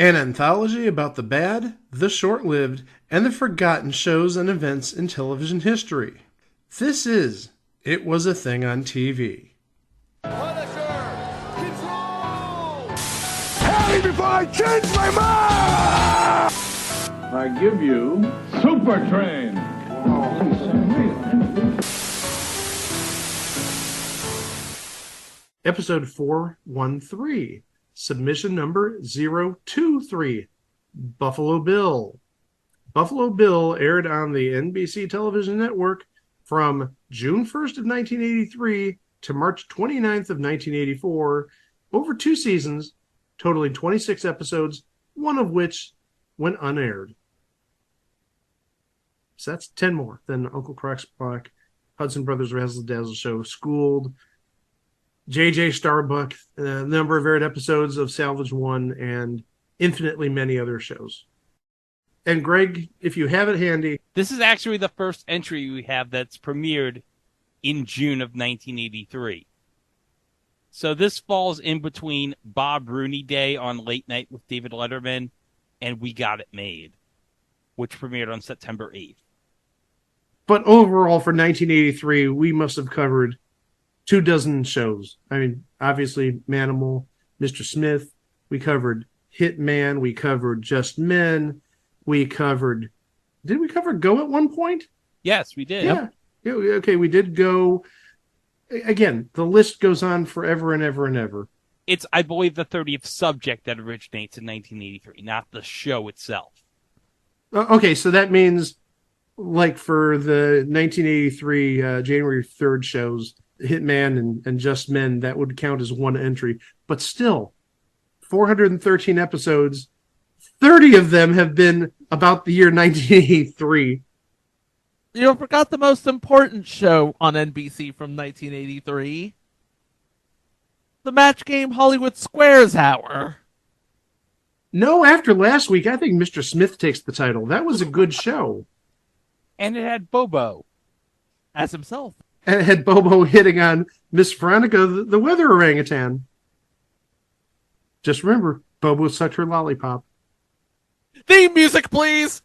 An anthology about the bad, the short-lived, and the forgotten shows and events in television history. This is It Was a Thing on TV. Punisher! Control! Harry, before I change my mind! I give you Super Train. Episode 413, submission number 023, Buffalo Bill. Buffalo Bill aired on the NBC television network from June 1st of 1983 to March 29th of 1984, over 2 seasons, totaling 26 episodes, one of which went unaired. So that's 10 more than Uncle Croc's Block, Hudson Brothers Razzle Dazzle Show, Schooled, J.J. Starbuck, a number of aired episodes of Salvage One, and infinitely many other shows. And Greg, if you have it handy... This is actually the first entry we have that's premiered in June of 1983. So this falls in between Bob Rooney Day on Late Night with David Letterman and We Got It Made, which premiered on September 8th. But overall, for 1983, we must have covered 24 shows. I mean, obviously, Manimal, Mr. Smith. We covered Hitman. We covered Just Men. We covered... Did we cover Go at one point? Yes, we did. Yeah. Okay, we did Go. Again, the list goes on forever and ever and ever. It's, I believe, the 30th subject that originates in 1983, not the show itself. Okay, so that means, like, for the 1983 January 3rd shows, Hitman and Just Men, that would count as one entry. But still, 413 episodes, 30 of them have been about the year 1983. You forgot the most important show on NBC from 1983. The Match Game Hollywood Squares Hour. No, after last week, I think Mr. Smith takes the title. That was a good show. And it had Bobo As himself. And it had Bobo hitting on Miss Veronica, the weather orangutan. Just remember, Bobo sucked her lollipop. Theme music, please!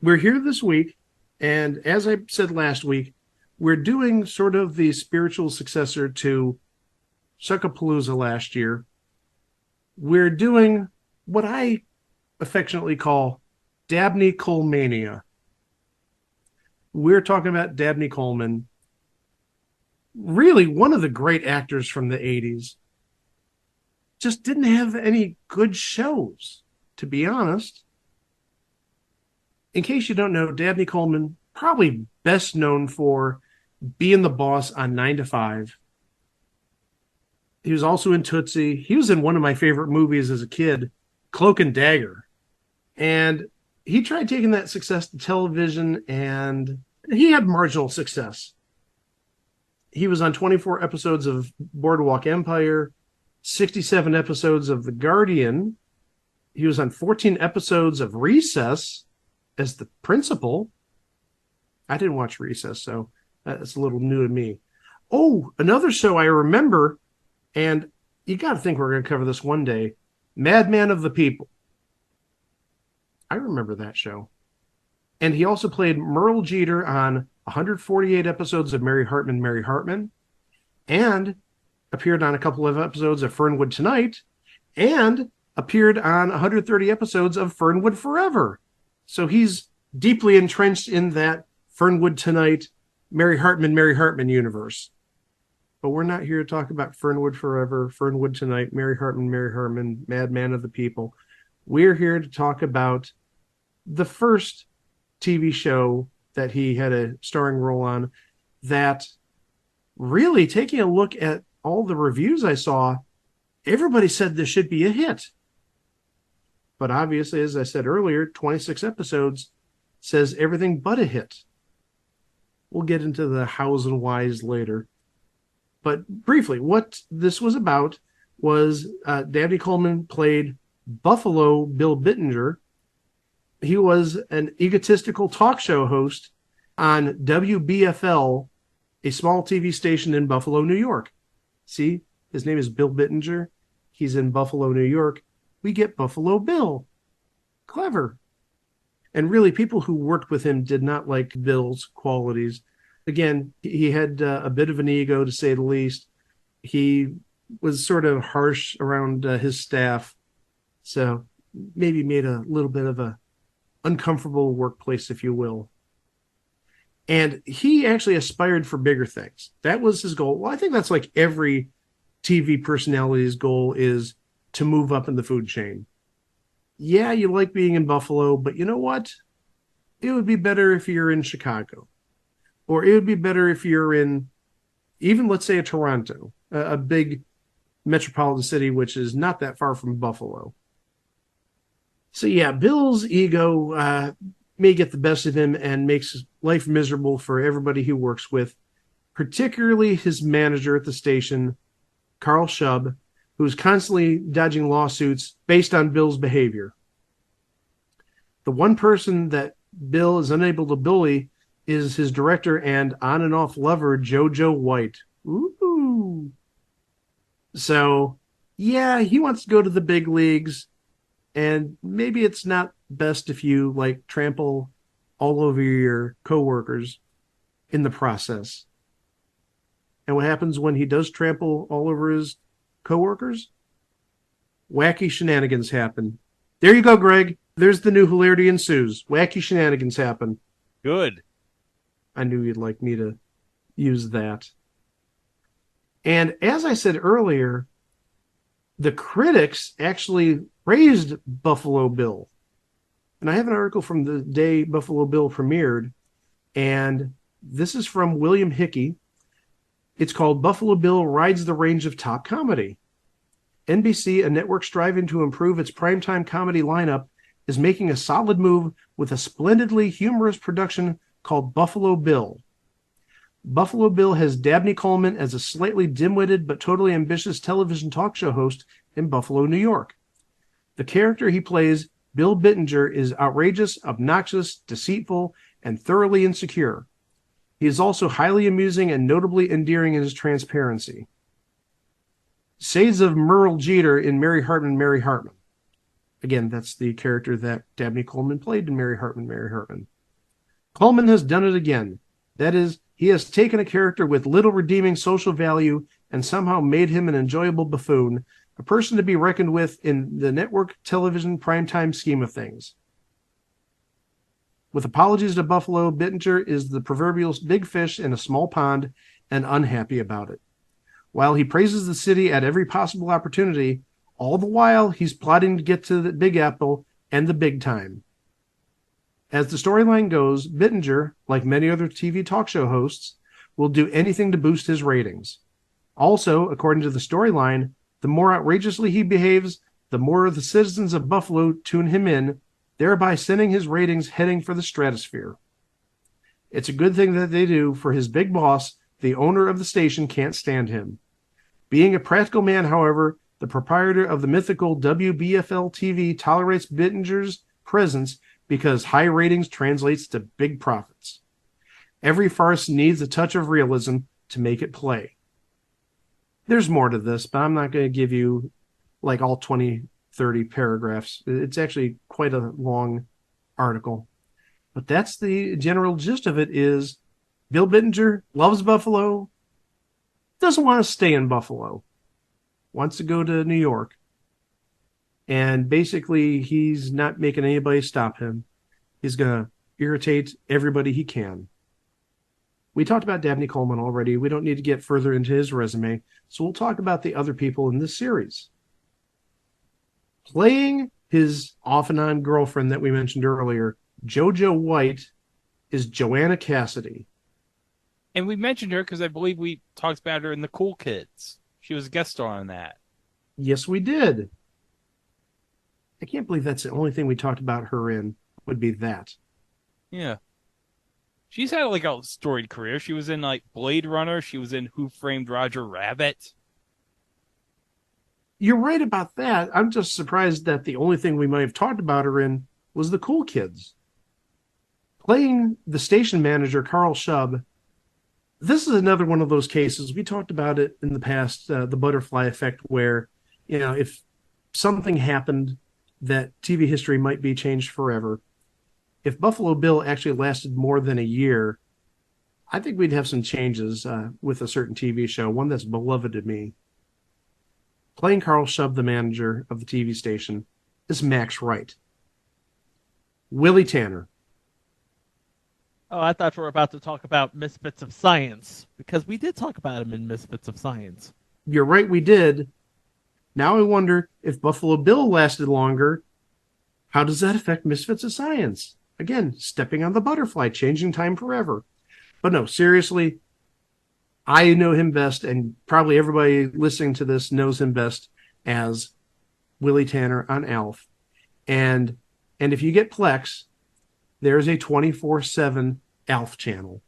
We're here this week, and as I said last week, we're doing sort of the spiritual successor to Schuckapalooza last year. We're doing what I affectionately call Dabney Colemania. We're talking about Dabney Coleman, really one of the great actors from the 80s. Just didn't have any good shows, to be honest. In case you don't know, Dabney Coleman, probably best known for being the boss on 9 to 5. He was also in Tootsie. He was in one of my favorite movies as a kid, Cloak and Dagger. And he tried taking that success to television, and he had marginal success. He was on 24 episodes of Boardwalk Empire, 67 episodes of The Guardian. He was on 14 episodes of Recess as the principal. I didn't watch Recess, so that's a little new to me. Oh, another show I remember, and you got to think we're going to cover this one day, Madman of the People. I remember that show. And he also played Merle Jeter on 148 episodes of Mary Hartman, Mary Hartman, and appeared on a couple of episodes of Fernwood Tonight, and appeared on 130 episodes of Fernwood Forever. So he's deeply entrenched in that Fernwood Tonight, Mary Hartman universe. But we're not here to talk about Fernwood Forever, Fernwood Tonight, Mary Hartman, Madman of the People. We're here to talk about the first TV show that he had a starring role on that really, taking a look at all the reviews I saw, everybody said this should be a hit. But obviously, as I said earlier, 26 episodes says everything but a hit. We'll get into the hows and whys later. But briefly, what this was about was Dabney Coleman played Buffalo Bill Bittinger. He was an egotistical talk show host on WBFL, a small TV station in Buffalo, New York. See, his name is Bill Bittinger. He's in Buffalo, New York. We get Buffalo Bill. Clever. And really, people who worked with him did not like Bill's qualities. Again, he had a bit of an ego, to say the least. He was sort of harsh around his staff. So maybe made a little bit of a uncomfortable workplace, if you will. And he actually aspired for bigger things. That was his goal. Well, I think that's like every TV personality's goal, is to move up in the food chain. Yeah, you like being in Buffalo, but you know what? It would be better if you're in Chicago. Or it would be better if you're in, even let's say, a Toronto, a big metropolitan city, which is not that far from Buffalo. So yeah, Bill's ego may get the best of him and makes life miserable for everybody he works with, particularly his manager at the station, Carl Shub, who's constantly dodging lawsuits based on Bill's behavior. The one person that Bill is unable to bully is his director and on and off lover, JoJo White. Ooh. So, yeah, he wants to go to the big leagues, and maybe it's not best if you, like, trample all over your coworkers in the process. And what happens when he does trample all over his coworkers? Wacky shenanigans happen. There you go, Greg. There's the new hilarity ensues. Wacky shenanigans happen. Good. I knew you'd like me to use that. And as I said earlier, the critics actually praised Buffalo Bill. And I have an article from the day Buffalo Bill premiered, and this is from William Hickey. It's called Buffalo Bill Rides the Range of Top Comedy. NBC, a network striving to improve its primetime comedy lineup, is making a solid move with a splendidly humorous production called Buffalo Bill. Buffalo Bill has Dabney Coleman as a slightly dim-witted but totally ambitious television talk show host in Buffalo, New York. The character he plays, Bill Bittinger, is outrageous, obnoxious, deceitful, and thoroughly insecure. He is also highly amusing and notably endearing in his transparency. Shades of Merle Jeter in Mary Hartman. Again, that's the character that Dabney Coleman played in Mary Hartman. Coleman has done it again. That is, he has taken a character with little redeeming social value and somehow made him an enjoyable buffoon, a person to be reckoned with in the network television primetime scheme of things. With apologies to Buffalo, Bittinger is the proverbial big fish in a small pond and unhappy about it. While he praises the city at every possible opportunity, all the while he's plotting to get to the Big Apple and the big time. As the storyline goes, Bittinger, like many other TV talk show hosts, will do anything to boost his ratings. Also, according to the storyline, the more outrageously he behaves, the more the citizens of Buffalo tune him in, thereby sending his ratings heading for the stratosphere. It's a good thing that they do, for his big boss, the owner of the station, can't stand him. Being a practical man, however, the proprietor of the mythical WBFL TV tolerates Bittinger's presence because high ratings translates to big profits. Every farce needs a touch of realism to make it play. There's more to this, but I'm not going to give you like all 20, 30 paragraphs. It's actually quite a long article. But that's the general gist of it. Is Bill Bittinger loves Buffalo. doesn't want to stay in Buffalo, wants to go to New York. And basically, he's not making anybody stop him. He's going to irritate everybody he can. We talked about Dabney Coleman already. We don't need to get further into his resume. So we'll talk about the other people in this series. Playing his off and on girlfriend that we mentioned earlier, JoJo White, is Joanna Cassidy. And we mentioned her because I believe we talked about her in The Cool Kids. She was a guest star on that. Yes, we did. I can't believe that's the only thing we talked about her in, would be that. Yeah. She's had like a storied career. She was in like Blade Runner. She was in Who Framed Roger Rabbit. You're right about that. I'm just surprised that the only thing we might have talked about her in was The Cool Kids. Playing the station manager, Carl Shub, this is another one of those cases. We talked about it in the past, the butterfly effect, where, if something happened that TV history might be changed forever. If Buffalo Bill actually lasted more than a year, I think we'd have some changes with a certain TV show, one that's beloved to me. Playing Carl Shub, the manager of the TV station, is Max Wright. Willie Tanner. Oh, I thought we were about to talk about Misfits of Science, because we did talk about him in Misfits of Science. You're right, we did. Now I wonder if Buffalo Bill lasted longer, how does that affect Misfits of Science? Again, stepping on the butterfly, changing time forever. But no, seriously, I know him best, and probably everybody listening to this knows him best as Willie Tanner on Alf. And if you get Plex, there's a 24/7 Alf channel.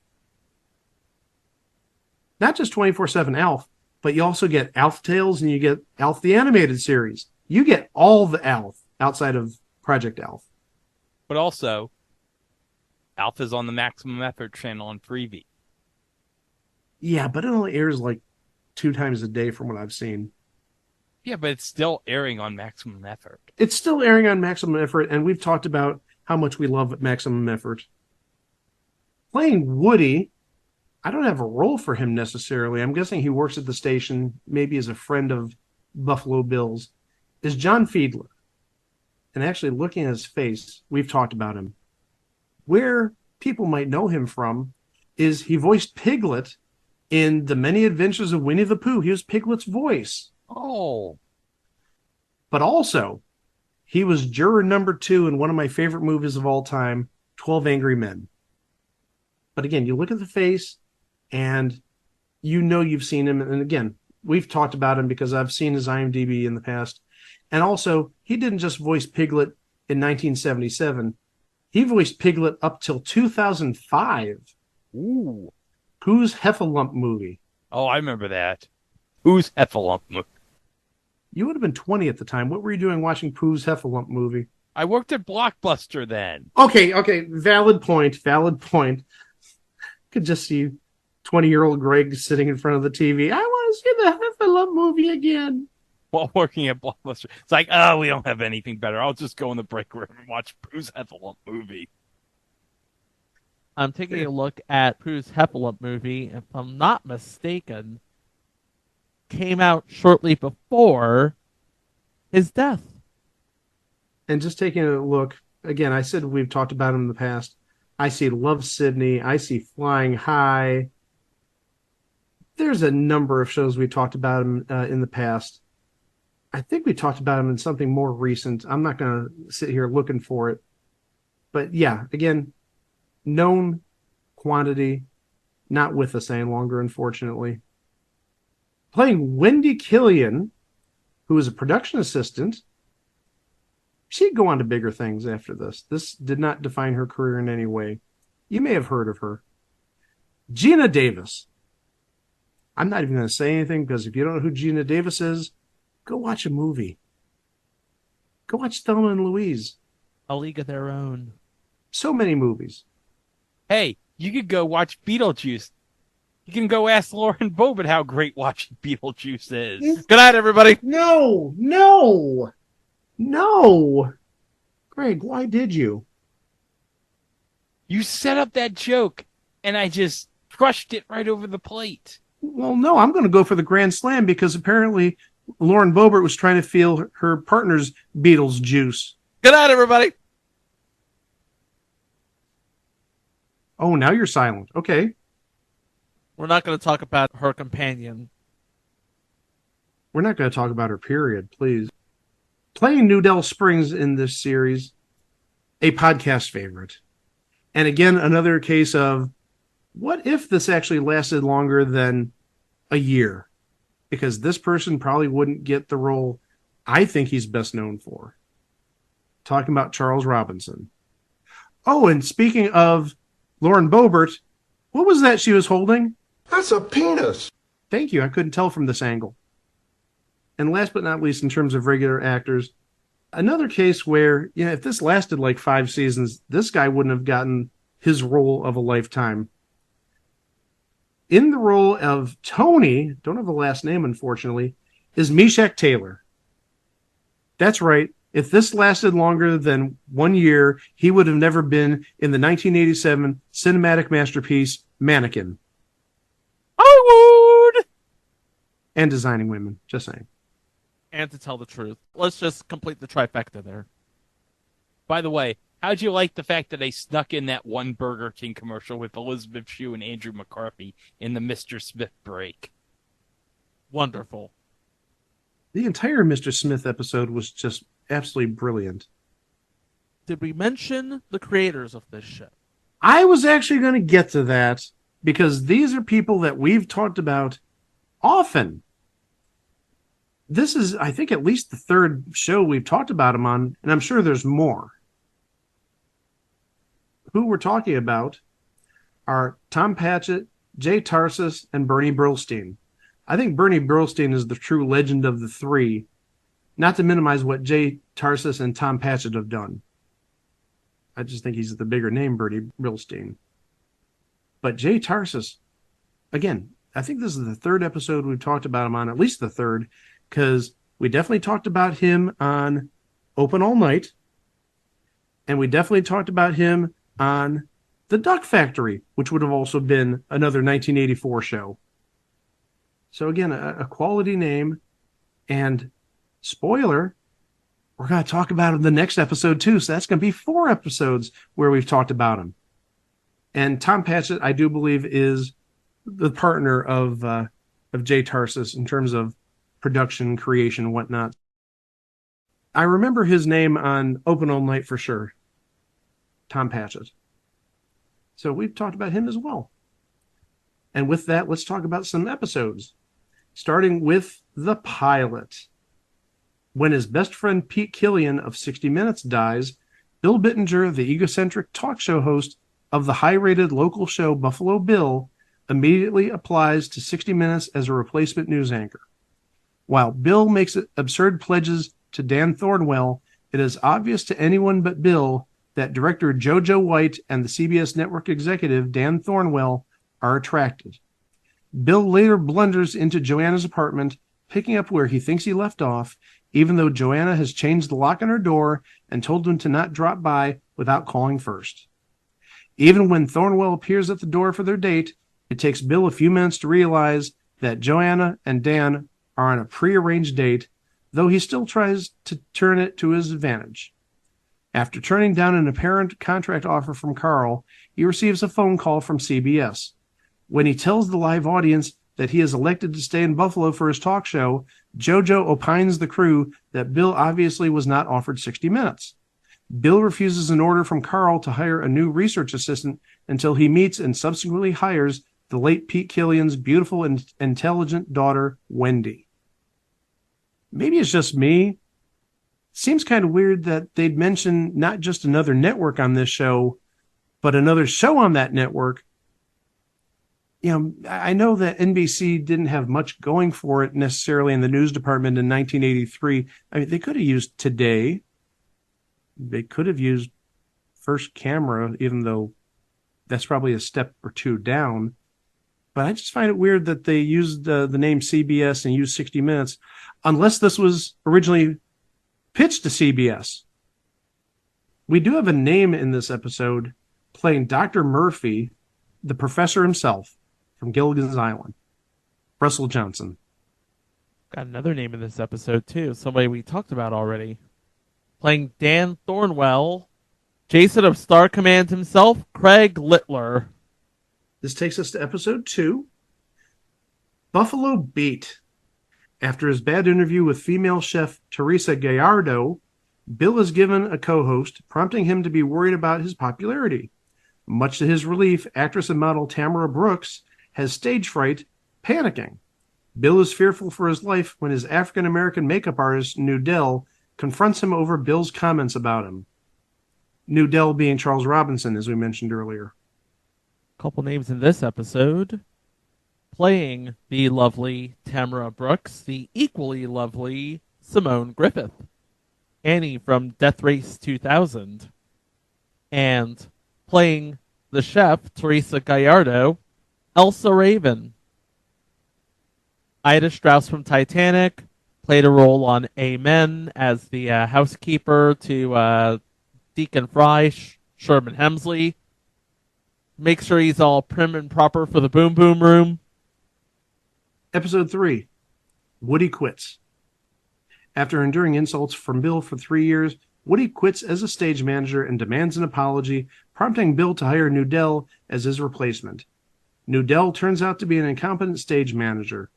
Not just 24/7 Alf, but you also get Alf Tales and you get Alf the Animated Series. You get all the Alf outside of Project Alf. But also, Alf is on the Maximum Effort channel on Freevee. Yeah, but it only airs like 2 times a day from what I've seen. Yeah, but it's still airing on Maximum Effort. It's still airing on Maximum Effort, and we've talked about how much we love Maximum Effort. Playing Woody, I don't have a role for him necessarily. I'm guessing he works at the station, maybe as a friend of Buffalo Bill's, is John Fiedler. And actually looking at his face, we've talked about him. Where people might know him from is he voiced Piglet in The Many Adventures of Winnie the Pooh. He was Piglet's voice. Oh. But also, he was juror number 2 in one of my favorite movies of all time, 12 Angry Men. But again, you look at the face, and you've seen him. And again, we've talked about him because I've seen his IMDb in the past. And also, he didn't just voice Piglet in 1977. He voiced Piglet up till 2005. Ooh. Pooh's Heffalump movie. Oh, I remember that. Who's Heffalump? You would have been 20 at the time. What were you doing watching Pooh's Heffalump movie? I worked at Blockbuster then. Okay. Valid point. Could just see 20-year-old Greg sitting in front of the TV. I want to see the Heffalump movie again. While working at Blockbuster. It's like, oh, we don't have anything better. I'll just go in the break room and watch Pooh's Heffalump movie. I'm taking a look at Pooh's Heffalump movie. If I'm not mistaken, came out shortly before his death. And just taking a look, again, I said we've talked about him in the past. I see Love Sydney. I see Flying High. There's a number of shows we talked about him in the past. I think we talked about him in something more recent. I'm not going to sit here looking for it. But yeah, again, known quantity, not with us any longer, unfortunately. Playing Wendy Killian, who is a production assistant. She'd go on to bigger things after this. This did not define her career in any way. You may have heard of her. Gina Davis. I'm not even going to say anything because if you don't know who Gina Davis is, go watch a movie. Go watch Thelma and Louise. A League of Their Own. So many movies. Hey, you could go watch Beetlejuice. You can go ask Lauren Bobbitt how great watching Beetlejuice is. Good night, everybody. No. Greg, why did you? You set up that joke, and I just crushed it right over the plate. Well, no, I'm going to go for the Grand Slam because apparently Lauren Boebert was trying to feel her partner's Beatles juice. Good night, everybody. Oh, now you're silent. Okay. We're not going to talk about her companion. We're not going to talk about her, period, please. Playing Newdell Springs in this series, a podcast favorite. And again, another case of what if this actually lasted longer than a year? Because this person probably wouldn't get the role I think he's best known for. Talking about Charles Robinson. Oh, and speaking of Lauren Boebert, what was that she was holding? That's a penis. Thank you. I couldn't tell from this angle. And last but not least, in terms of regular actors, another case where, if this lasted like 5 seasons, this guy wouldn't have gotten his role of a lifetime. In the role of Tony, don't have a last name, unfortunately, is Meshach Taylor. That's right. If this lasted longer than 1 year, he would have never been in the 1987 cinematic masterpiece, Mannequin. I would! And Designing Women, just saying. And to tell the truth, let's just complete the trifecta there. By the way, how'd you like the fact that they snuck in that one Burger King commercial with Elizabeth Shue and Andrew McCarthy in the Mr. Smith break? Wonderful. The entire Mr. Smith episode was just absolutely brilliant. Did we mention the creators of this show? I was actually going to get to that because these are people that we've talked about often. This is, I think, at least the third show we've talked about them on, and I'm sure there's more. Who we're talking about are Tom Patchett, Jay Tarsis, and Bernie Brillstein. I think Bernie Brillstein is the true legend of the three, not to minimize what Jay Tarsis and Tom Patchett have done. I just think he's the bigger name, Bernie Brillstein. But Jay Tarsis, again, I think this is the third episode we've talked about him on, at least the third, because we definitely talked about him on Open All Night, and we definitely talked about him on The Duck Factory, which would have also been another 1984 show. So again, a quality name, and spoiler, we're going to talk about him in the next episode too, so that's going to be 4 episodes where we've talked about him. And Tom Patchett, I do believe, is the partner of Jay Tarsis in terms of production, creation, and whatnot. I remember his name on Open All Night for sure. Tom Patchett. So we've talked about him as well. And with that, let's talk about some episodes. Starting with the pilot. When his best friend Pete Killian of 60 Minutes dies, Bill Bittinger, the egocentric talk show host of the high-rated local show Buffalo Bill, immediately applies to 60 Minutes as a replacement news anchor. While Bill makes absurd pledges to Dan Thornwell, it is obvious to anyone but Bill that director JoJo White and the CBS network executive Dan Thornwell are attracted. Bill later blunders into Joanna's apartment, picking up where he thinks he left off, even though Joanna has changed the lock on her door and told him to not drop by without calling first. Even when Thornwell appears at the door for their date, it takes Bill a few minutes to realize that Joanna and Dan are on a prearranged date, though he still tries to turn it to his advantage. After turning down an apparent contract offer from Carl, he receives a phone call from CBS. When he tells the live audience that he is elected to stay in Buffalo for his talk show, JoJo opines the crew that Bill obviously was not offered 60 Minutes. Bill refuses an order from Carl to hire a new research assistant until he meets and subsequently hires the late Pete Killian's beautiful and intelligent daughter, Wendy. Maybe it's just me. Seems kind of weird that they'd mention not just another network on this show, but another show on that network. I know that NBC didn't have much going for it necessarily in the news department in 1983. I mean, they could have used Today. They could have used First Camera, even though that's probably a step or two down. But I just find it weird that they used the name CBS and used 60 Minutes, unless this was originally pitched to CBS. We do have a name in this episode playing Dr. Murphy, the professor himself from Gilligan's Island. Russell Johnson. Got another name in this episode, too. Somebody we talked about already. Playing Dan Thornwell, Jason of Star Command himself, Craig Littler. This takes us to episode 2. Buffalo Beat. After his bad interview with female chef Teresa Gallardo, Bill is given a co-host, prompting him to be worried about his popularity. Much to his relief, actress and model Tamara Brooks has stage fright, panicking. Bill is fearful for his life when his African-American makeup artist, Nudell, confronts him over Bill's comments about him. Nudell being Charles Robinson, as we mentioned earlier. Couple names in this episode. Playing the lovely Tamara Brooks, the equally lovely Simone Griffith, Annie from Death Race 2000, and playing the chef, Teresa Gallardo, Elsa Raven. Ida Strauss from Titanic played a role on Amen as the housekeeper to Deacon Fry, Sherman Hemsley. Make sure he's all prim and proper for the Boom Boom Room. Episode 3. Woody quits. After enduring insults from Bill for 3 years, Woody quits as a stage manager and demands an apology, prompting Bill to hire Nudell as his replacement. Nudell turns out to be an incompetent stage manager.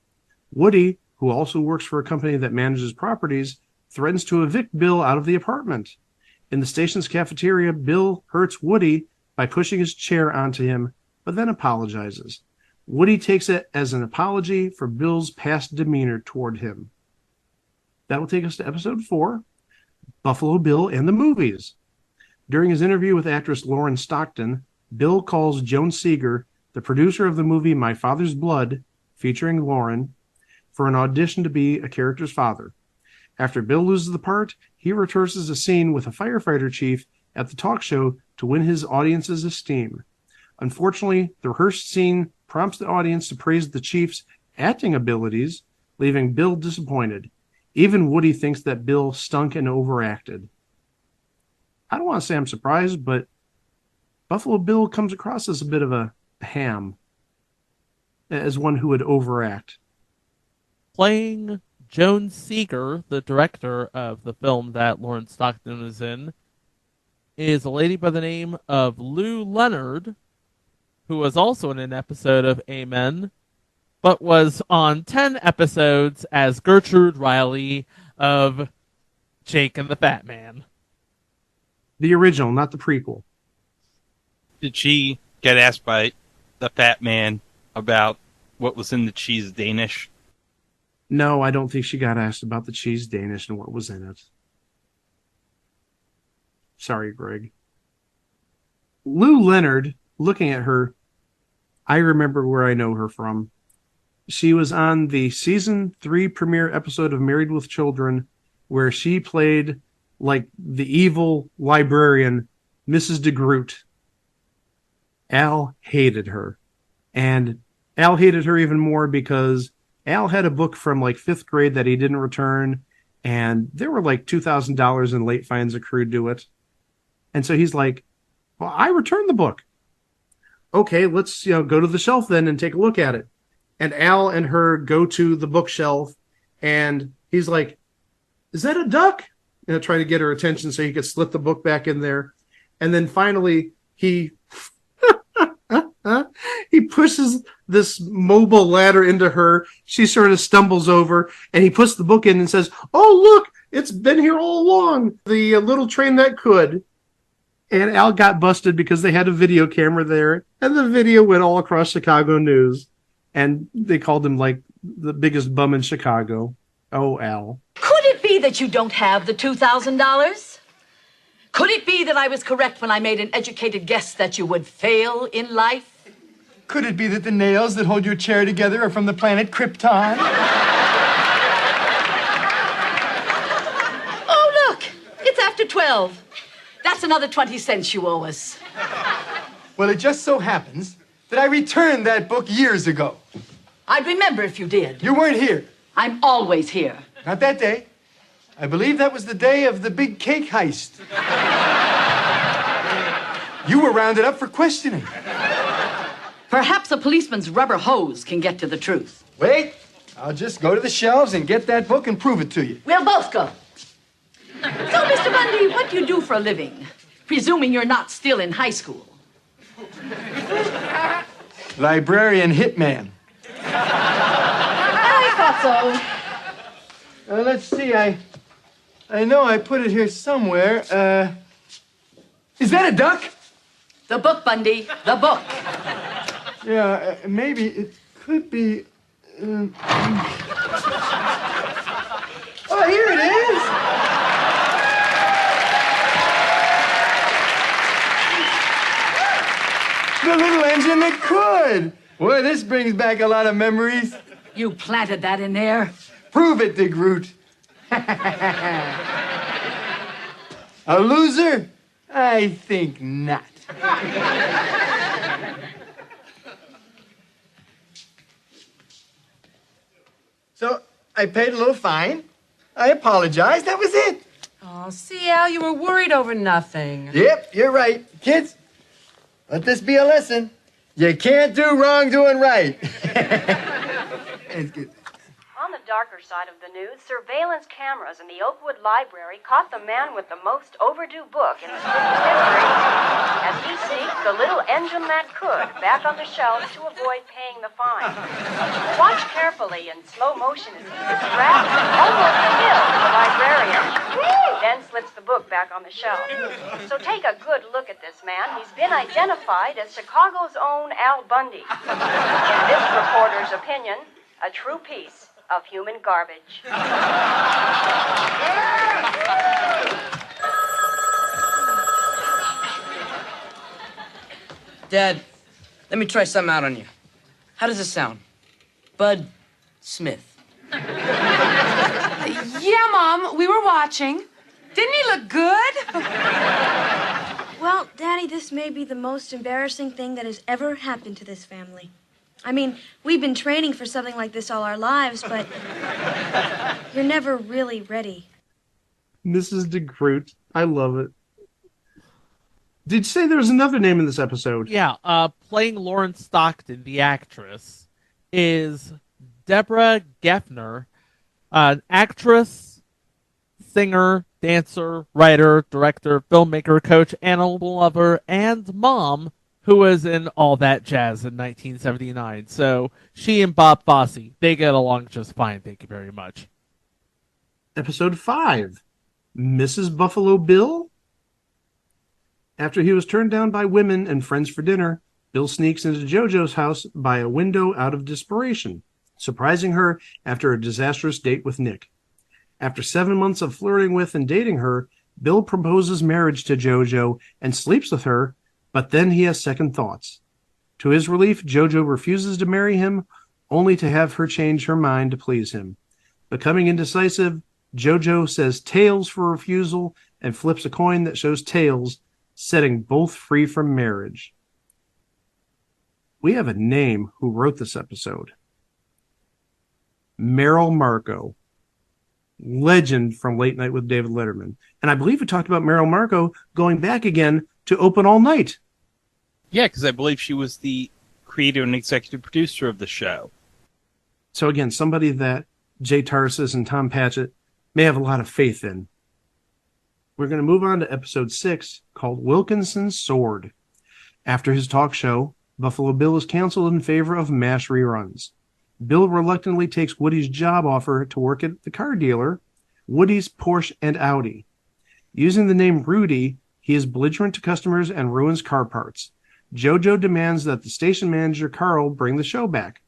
Woody, who also works for a company that manages properties, threatens to evict Bill out of the apartment. In the station's cafeteria, Bill hurts Woody by pushing his chair onto him, but then apologizes. Woody takes it as an apology for Bill's past demeanor toward him. That will take us to episode 4, Buffalo Bill and the Movies. During his interview with actress Lauren Stockton, Bill calls Joan Seeger, the producer of the movie My Father's Blood, featuring Lauren, for an audition to be a character's father. After Bill loses the part, he rehearses a scene with a firefighter chief at the talk show to win his audience's esteem. Unfortunately, the rehearsed scene prompts the audience to praise the chief's acting abilities, leaving Bill disappointed. Even Woody thinks that Bill stunk and overacted. I don't want to say I'm surprised, but Buffalo Bill comes across as a bit of a ham, as one who would overact. Playing Joan Seeger, the director of the film that Lauren Stockton is in, is a lady by the name of Lou Leonard, who was also in an episode of Amen, but was on 10 episodes as Gertrude Riley of Jake and the Fat Man. The original, not the prequel. Did she get asked by the Fat Man about what was in the cheese Danish? No, I don't think she got asked about the cheese Danish and what was in it. Sorry, Greg. Lou Leonard, looking at her, I remember where I know her from. She was on the season 3 premiere episode of Married with Children, where she played like the evil librarian, Mrs. DeGroot. Al hated her. And Al hated her even more because Al had a book from like 5th grade that he didn't return, and there were like $2,000 in late fines accrued to it. And so he's like, well, I returned the book. Okay, let's go to the shelf then and take a look at it. And Al and her go to the bookshelf, and he's like, is that a duck? Trying to get her attention so he could slip the book back in there. And then finally, he he pushes this mobile ladder into her. She sort of stumbles over, and he puts the book in and says, oh, look, it's been here all along. The little train that could. And Al got busted because they had a video camera there, and the video went all across Chicago news. And they called him like the biggest bum in Chicago. Oh, Al. Could it be that you don't have the $2,000? Could it be that I was correct when I made an educated guess that you would fail in life? Could it be that the nails that hold your chair together are from the planet Krypton? Oh, look, it's after 12. That's another 20 cents you owe us. Well, it just so happens that I returned that book years ago. I'd remember if you did. You weren't here. I'm always here. Not that day. I believe that was the day of the big cake heist. You were rounded up for questioning. Perhaps a policeman's rubber hose can get to the truth. Wait, I'll just go to the shelves and get that book and prove it to you. We'll both go. So, Mr. Bundy, what do you do for a living? Presuming you're not still in high school. Librarian hitman. I thought so. Let's see, I know I put it here somewhere. Is that a duck? The book, Bundy, the book. Yeah, maybe it could be. Oh, here it is. The little engine that could. Boy, this brings back a lot of memories. You planted that in there. Prove it, Dig Root. A loser? I think not. So I paid a little fine. I apologized. That was it. Oh, see, Al, you were worried over nothing. Yep, you're right. Kids, let this be a lesson. You can't do wrong doing right. It's good. On the darker side of the news, surveillance cameras in the Oakwood Library caught the man with the most overdue book in the city's history as he sneaked the little engine that could back on the shelves to avoid paying the fine. Watch carefully in slow motion as he distracts and almost kills the librarian, then slips the book back on the shelf. So take a good look at this man. He's been identified as Chicago's own Al Bundy. In this reporter's opinion, a true piece of human garbage. Dad, let me try something out on you. How does this sound? Bud Smith. Yeah, Mom, we were watching. Didn't he look good? Well, Daddy, this may be the most embarrassing thing that has ever happened to this family. I mean, we've been training for something like this all our lives, but you're never really ready. Mrs. DeGroot. I love it. Did you say there was another name in this episode? Yeah, playing Lauren Stockton, the actress, is Deborah Geffner, an actress, singer, dancer, writer, director, filmmaker, coach, animal lover, and mom, who was in All That Jazz in 1979. So she and Bob Fosse, they get along just fine, thank you very much. Episode 5, Mrs. Buffalo Bill? After he was turned down by women and friends for dinner, Bill sneaks into JoJo's house by a window out of desperation, surprising her after a disastrous date with Nick. After 7 months of flirting with and dating her, Bill proposes marriage to JoJo and sleeps with her, but then he has second thoughts. To his relief, JoJo refuses to marry him, only to have her change her mind to please him. Becoming indecisive, JoJo says tails for refusal and flips a coin that shows tails, setting both free from marriage. We have a name who wrote this episode. Merrill Marco, legend from Late Night with David Letterman. And I believe we talked about Merrill Marco going back again to Open All Night. Yeah, because I believe she was the creator and executive producer of the show. So again, somebody that Jay Tarsis and Tom Patchett may have a lot of faith in. We're going to move on to episode 6, called Wilkinson's Sword. After his talk show, Buffalo Bill is canceled in favor of MASH reruns. Bill reluctantly takes Woody's job offer to work at the car dealer, Woody's Porsche and Audi. Using the name Rudy, he is belligerent to customers and ruins car parts. JoJo demands that the station manager, Carl, bring the show back.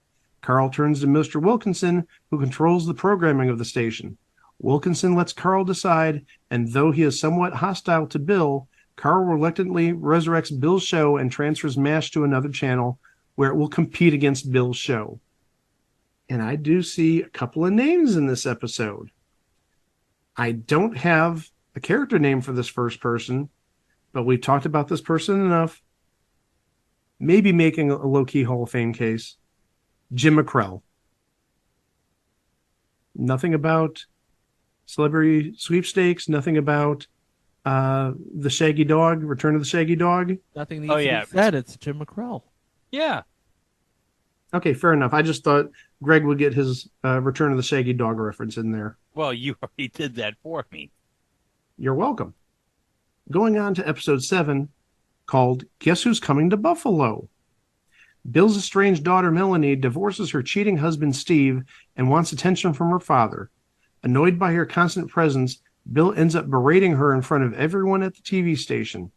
Carl turns to Mr. Wilkinson, who controls the programming of the station. Wilkinson lets Carl decide, and though he is somewhat hostile to Bill, Carl reluctantly resurrects Bill's show and transfers MASH to another channel where it will compete against Bill's show. And I do see a couple of names in this episode. I don't have a character name for this first person, but we've talked about this person enough. Maybe making a low-key Hall of Fame case. Jim McCrell. Nothing about Celebrity Sweepstakes, nothing about the Shaggy Dog, Return of the Shaggy Dog. Nothing needs to be said, it's Jim McCrell. Yeah. Okay, fair enough. I just thought Greg would get his Return of the Shaggy Dog reference in there. Well, you already did that for me. You're welcome. Going on to episode 7, called Guess Who's Coming to Buffalo? Bill's estranged daughter Melanie divorces her cheating husband Steve and wants attention from her father. Annoyed by her constant presence, Bill ends up berating her in front of everyone at the TV station.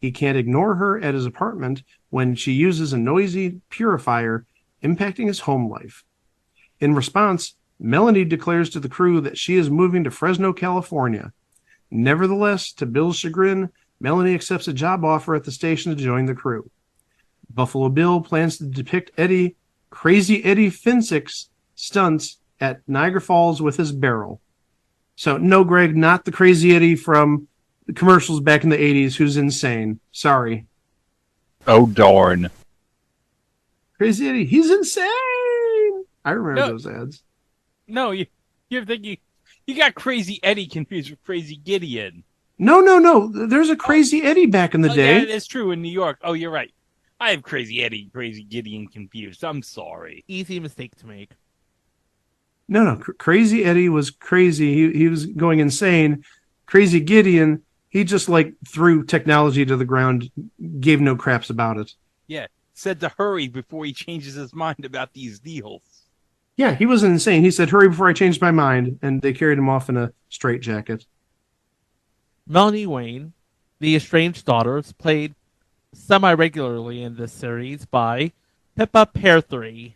He can't ignore her at his apartment when she uses a noisy purifier, impacting his home life. In response, Melanie declares to the crew that she is moving to Fresno, California. Nevertheless, to Bill's chagrin, Melanie accepts a job offer at the station to join the crew. Buffalo Bill plans to depict Crazy Eddie Finsick's stunts at Niagara Falls with his barrel. So, no, Greg, not the Crazy Eddie from the commercials back in the 80s who's insane. Sorry. Oh, darn. Crazy Eddie, he's insane! I remember those ads. No, you're thinking, you got Crazy Eddie confused with Crazy Gideon. No. There's a Crazy Eddie back in the day. Yeah, that's true in New York. Oh, you're right. I have Crazy Eddie, Crazy Gideon confused. I'm sorry. Easy mistake to make. No. Crazy Eddie was crazy. He was going insane. Crazy Gideon, he just threw technology to the ground, gave no craps about it. Yeah, said to hurry before he changes his mind about these deals. Yeah, he wasn't insane. He said, hurry before I change my mind, and they carried him off in a straitjacket. Melanie Wayne, the estranged daughter, is played semi-regularly in this series by Pippa Pearthree,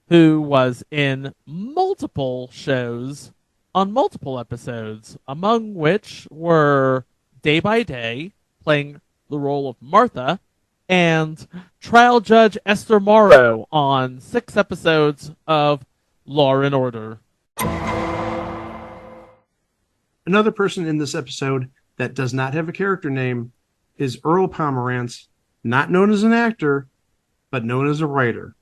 who was in multiple shows on multiple episodes, among which were Day by Day, playing the role of Martha, and Trial Judge Esther Morrow on 6 episodes of Law and Order. Another person in this episode that does not have a character name is Earl Pomerantz, not known as an actor, but known as a writer.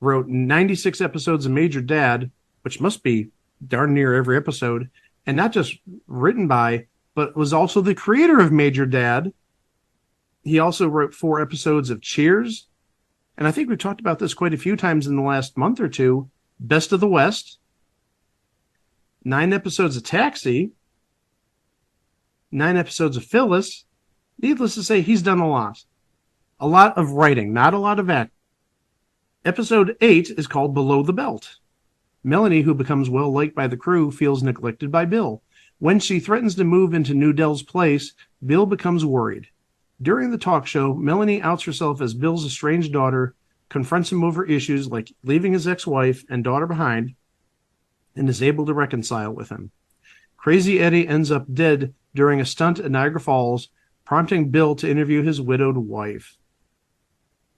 Wrote 96 episodes of Major Dad, which must be darn near every episode, and not just written by, but was also the creator of Major Dad. He also wrote 4 episodes of Cheers, and I think we've talked about this quite a few times in the last month or two, Best of the West, 9 episodes of Taxi, 9 episodes of Phyllis. Needless to say, he's done a lot. A lot of writing, not a lot of acting. Episode 8 is called Below the Belt. Melanie, who becomes well-liked by the crew, feels neglected by Bill. When she threatens to move into Newdell's place, Bill becomes worried. During the talk show, Melanie outs herself as Bill's estranged daughter, confronts him over issues like leaving his ex-wife and daughter behind, and is able to reconcile with him. Crazy Eddie ends up dead during a stunt at Niagara Falls, prompting Bill to interview his widowed wife.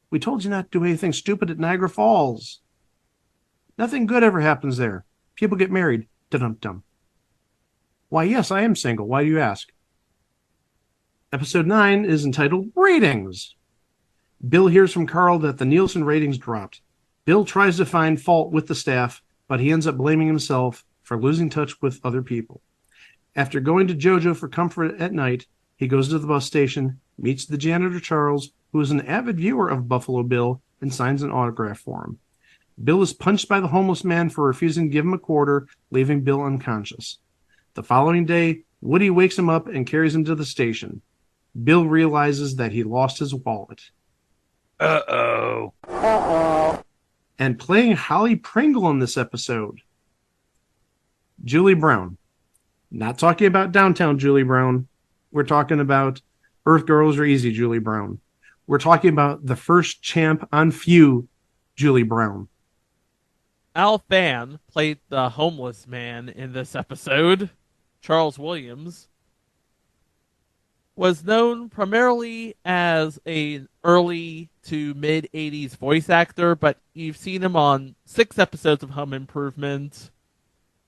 We told you not to do anything stupid at Niagara Falls. Nothing good ever happens there. People get married. Dum-dum. Why, yes, I am single. Why do you ask? Episode 9 is entitled Ratings. Bill hears from Carl that the Nielsen ratings dropped. Bill tries to find fault with the staff, but he ends up blaming himself for losing touch with other people. After going to JoJo for comfort at night, he goes to the bus station, meets the janitor Charles, who is an avid viewer of Buffalo Bill, and signs an autograph for him. Bill is punched by the homeless man for refusing to give him a quarter, leaving Bill unconscious. The following day, Woody wakes him up and carries him to the station. Bill realizes that he lost his wallet. Uh-oh. And playing Holly Pringle in this episode, Julie Brown. Not talking about downtown Julie Brown. We're talking about Earth Girls Are Easy Julie Brown. We're talking about the first champ on Feud, Julie Brown. Al Fan played the homeless man in this episode. Charles Williams was known primarily as an early to mid-'80s voice actor, but you've seen him on 6 episodes of Home Improvement,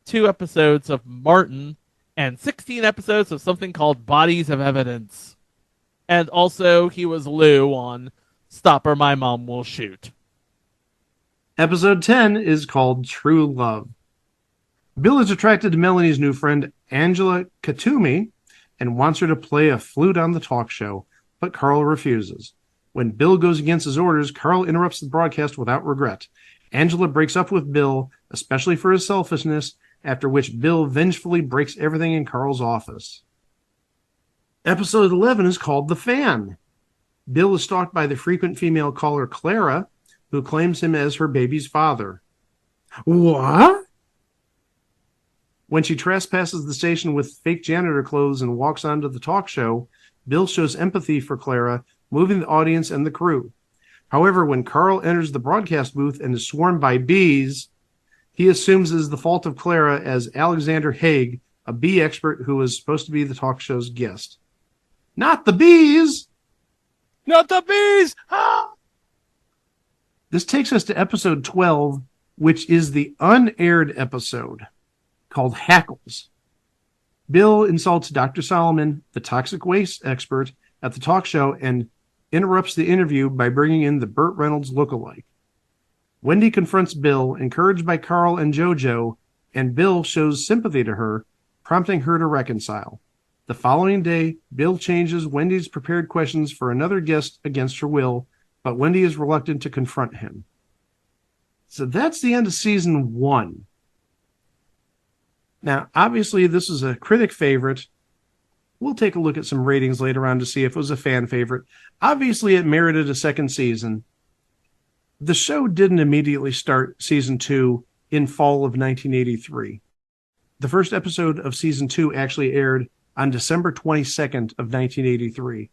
2 episodes of Martin, and 16 episodes of something called Bodies of Evidence. And also, he was Lou on Stop or My Mom Will Shoot. Episode 10 is called True Love. Bill is attracted to Melanie's new friend, Angela Katumi, and wants her to play a flute on the talk show, but Carl refuses. When Bill goes against his orders, Carl interrupts the broadcast without regret. Angela breaks up with Bill, especially for his selfishness, after which Bill vengefully breaks everything in Carl's office. Episode 11 is called The Fan. Bill is stalked by the frequent female caller Clara, who claims him as her baby's father. What? When she trespasses the station with fake janitor clothes and walks onto the talk show, Bill shows empathy for Clara, moving the audience and the crew. However, when Carl enters the broadcast booth and is swarmed by bees, he assumes it is the fault of Clara as Alexander Haig, a bee expert who was supposed to be the talk show's guest. Not the bees! Not the bees! Ah! This takes us to episode 12, which is the unaired episode called Hackles. Bill insults Dr. Solomon, the toxic waste expert, at the talk show and interrupts the interview by bringing in the Burt Reynolds lookalike. Wendy confronts Bill, encouraged by Carl and JoJo, and Bill shows sympathy to her, prompting her to reconcile. The following day, Bill changes Wendy's prepared questions for another guest against her will, but Wendy is reluctant to confront him. So that's the end of season 1. Now, obviously, this is a critic favorite. We'll take a look at some ratings later on to see if it was a fan favorite. Obviously, it merited a second season. The show didn't immediately start season 2 in fall of 1983. The first episode of season 2 actually aired on December 22nd of 1983.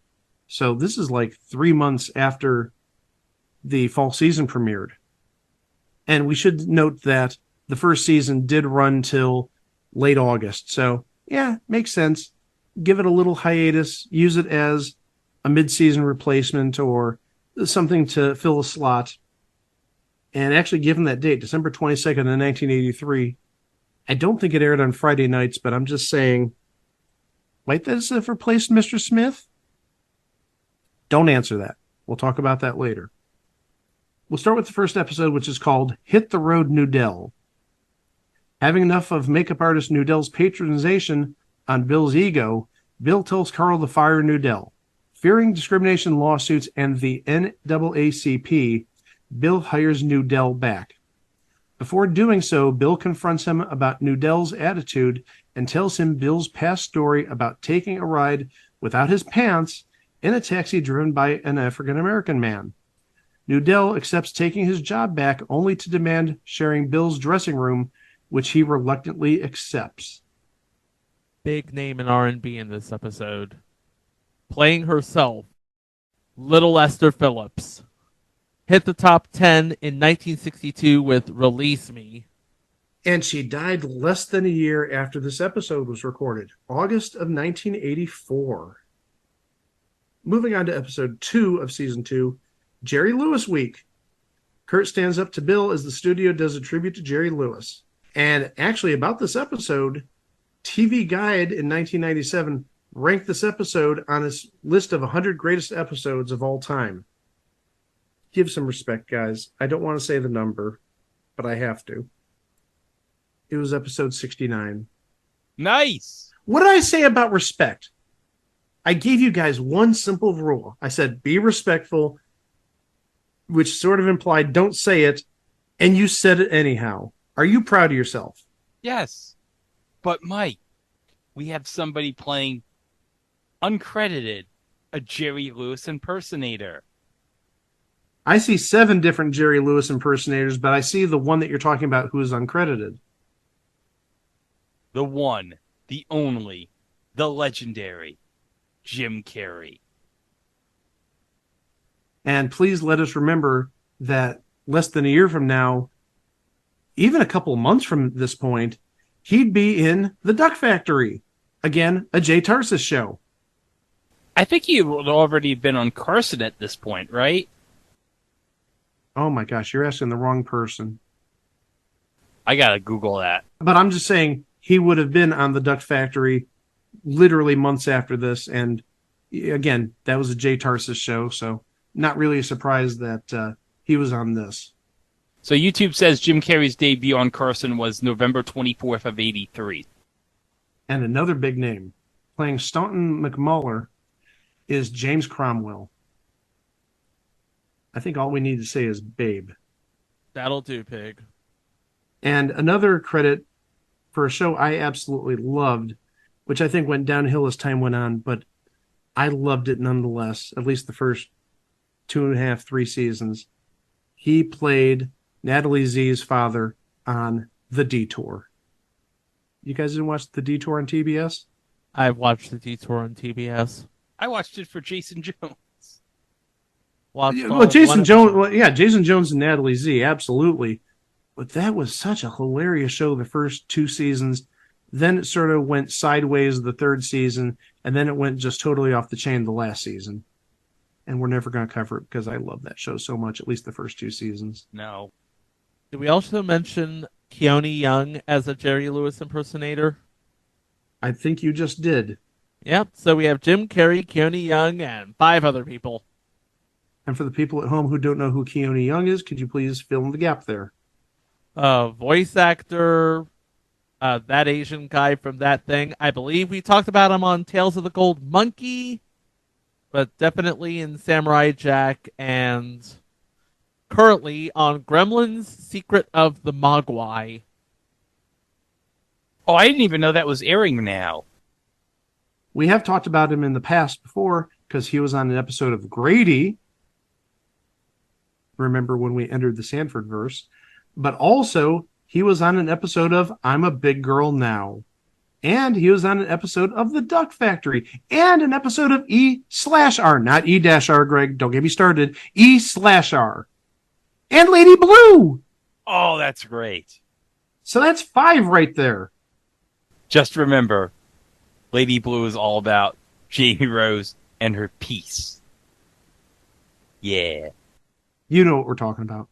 So this is like 3 months after the fall season premiered. And we should note that the first season did run till late August. So, yeah, makes sense. Give it a little hiatus. Use it as a mid-season replacement or something to fill a slot. And actually, given that date, December 22nd of 1983, I don't think it aired on Friday nights, but I'm just saying, might this have replaced Mr. Smith? Don't answer that. We'll talk about that later. We'll start with the first episode, which is called Hit the Road, Nudell. Having enough of makeup artist Nudell's patronization on Bill's ego, Bill tells Carl to fire Nudell. Fearing discrimination lawsuits and the NAACP, Bill hires Nudell back. Before doing so, Bill confronts him about Nudell's attitude and tells him Bill's past story about taking a ride without his pants in a taxi driven by an African-American man. Nudell accepts taking his job back only to demand sharing Bill's dressing room, which he reluctantly accepts. Big name in R&B in this episode. Playing herself, Little Esther Phillips. Hit the top 10 in 1962 with Release Me. And she died less than a year after this episode was recorded, August of 1984. Moving on to episode 2 of season 2, Jerry Lewis Week. Kurt stands up to Bill as the studio does a tribute to Jerry Lewis. And actually, about this episode, TV Guide in 1997 ranked this episode on its list of 100 greatest episodes of all time. Give some respect, guys. I don't want to say the number, but I have to. It was episode 69. Nice. What did I say about respect? I gave you guys one simple rule. I said, be respectful, which sort of implied don't say it, and you said it anyhow. Are you proud of yourself? Yes. But, Mike, we have somebody playing uncredited, a Jerry Lewis impersonator. I see 7 different Jerry Lewis impersonators, but I see the one that you're talking about who is uncredited. The one, the only, the legendary Jim Carrey. And please let us remember that less than a year from now, even a couple of months from this point, he'd be in The Duck Factory. Again, a Jay Tarsis show. I think he would already been on Carson at this point, right? Oh my gosh, you're asking the wrong person. I gotta Google that. But I'm just saying, he would have been on The Duck Factory literally months after this. And again, that was a Jay Tarsis show, so not really a surprise that he was on this. So YouTube says Jim Carrey's debut on Carson was November 24th of 83. And another big name, playing Staunton McMuller, is James Cromwell. I think all we need to say is Babe. That'll do, Pig. And another credit for a show I absolutely loved, which I think went downhill as time went on, but I loved it nonetheless, at least the first 2.5, 3 seasons. He played Natalie Z's father on The Detour. You guys didn't watch The Detour on TBS? I've watched The Detour on TBS. I watched it for Jason Jones. Jason Jones and Natalie Z, absolutely. But that was such a hilarious show the first 2 seasons. Then it sort of went sideways the 3rd season, and then it went just totally off the chain the last season. And we're never going to cover it because I love that show so much, at least the first 2 seasons. No. Did we also mention Keone Young as a Jerry Lewis impersonator? I think you just did. Yep, so we have Jim Carrey, Keone Young, and 5 other people. And for the people at home who don't know who Keone Young is, could you please fill in the gap there? Voice actor, that Asian guy from That Thing. I believe we talked about him on Tales of the Gold Monkey, but definitely in Samurai Jack, and currently on Gremlins Secret of the Mogwai. Oh, I didn't even know that was airing now. We have talked about him in the past before because he was on an episode of Grady. Remember when we entered the Sanford verse? But also, he was on an episode of I'm a Big Girl Now. And he was on an episode of The Duck Factory. And an episode of E/R. Not E-R, Greg. Don't get me started. E/R. And Lady Blue. Oh, that's great. So that's 5 right there. Just remember, Lady Blue is all about Jamie Rose and her peace. Yeah. You know what we're talking about.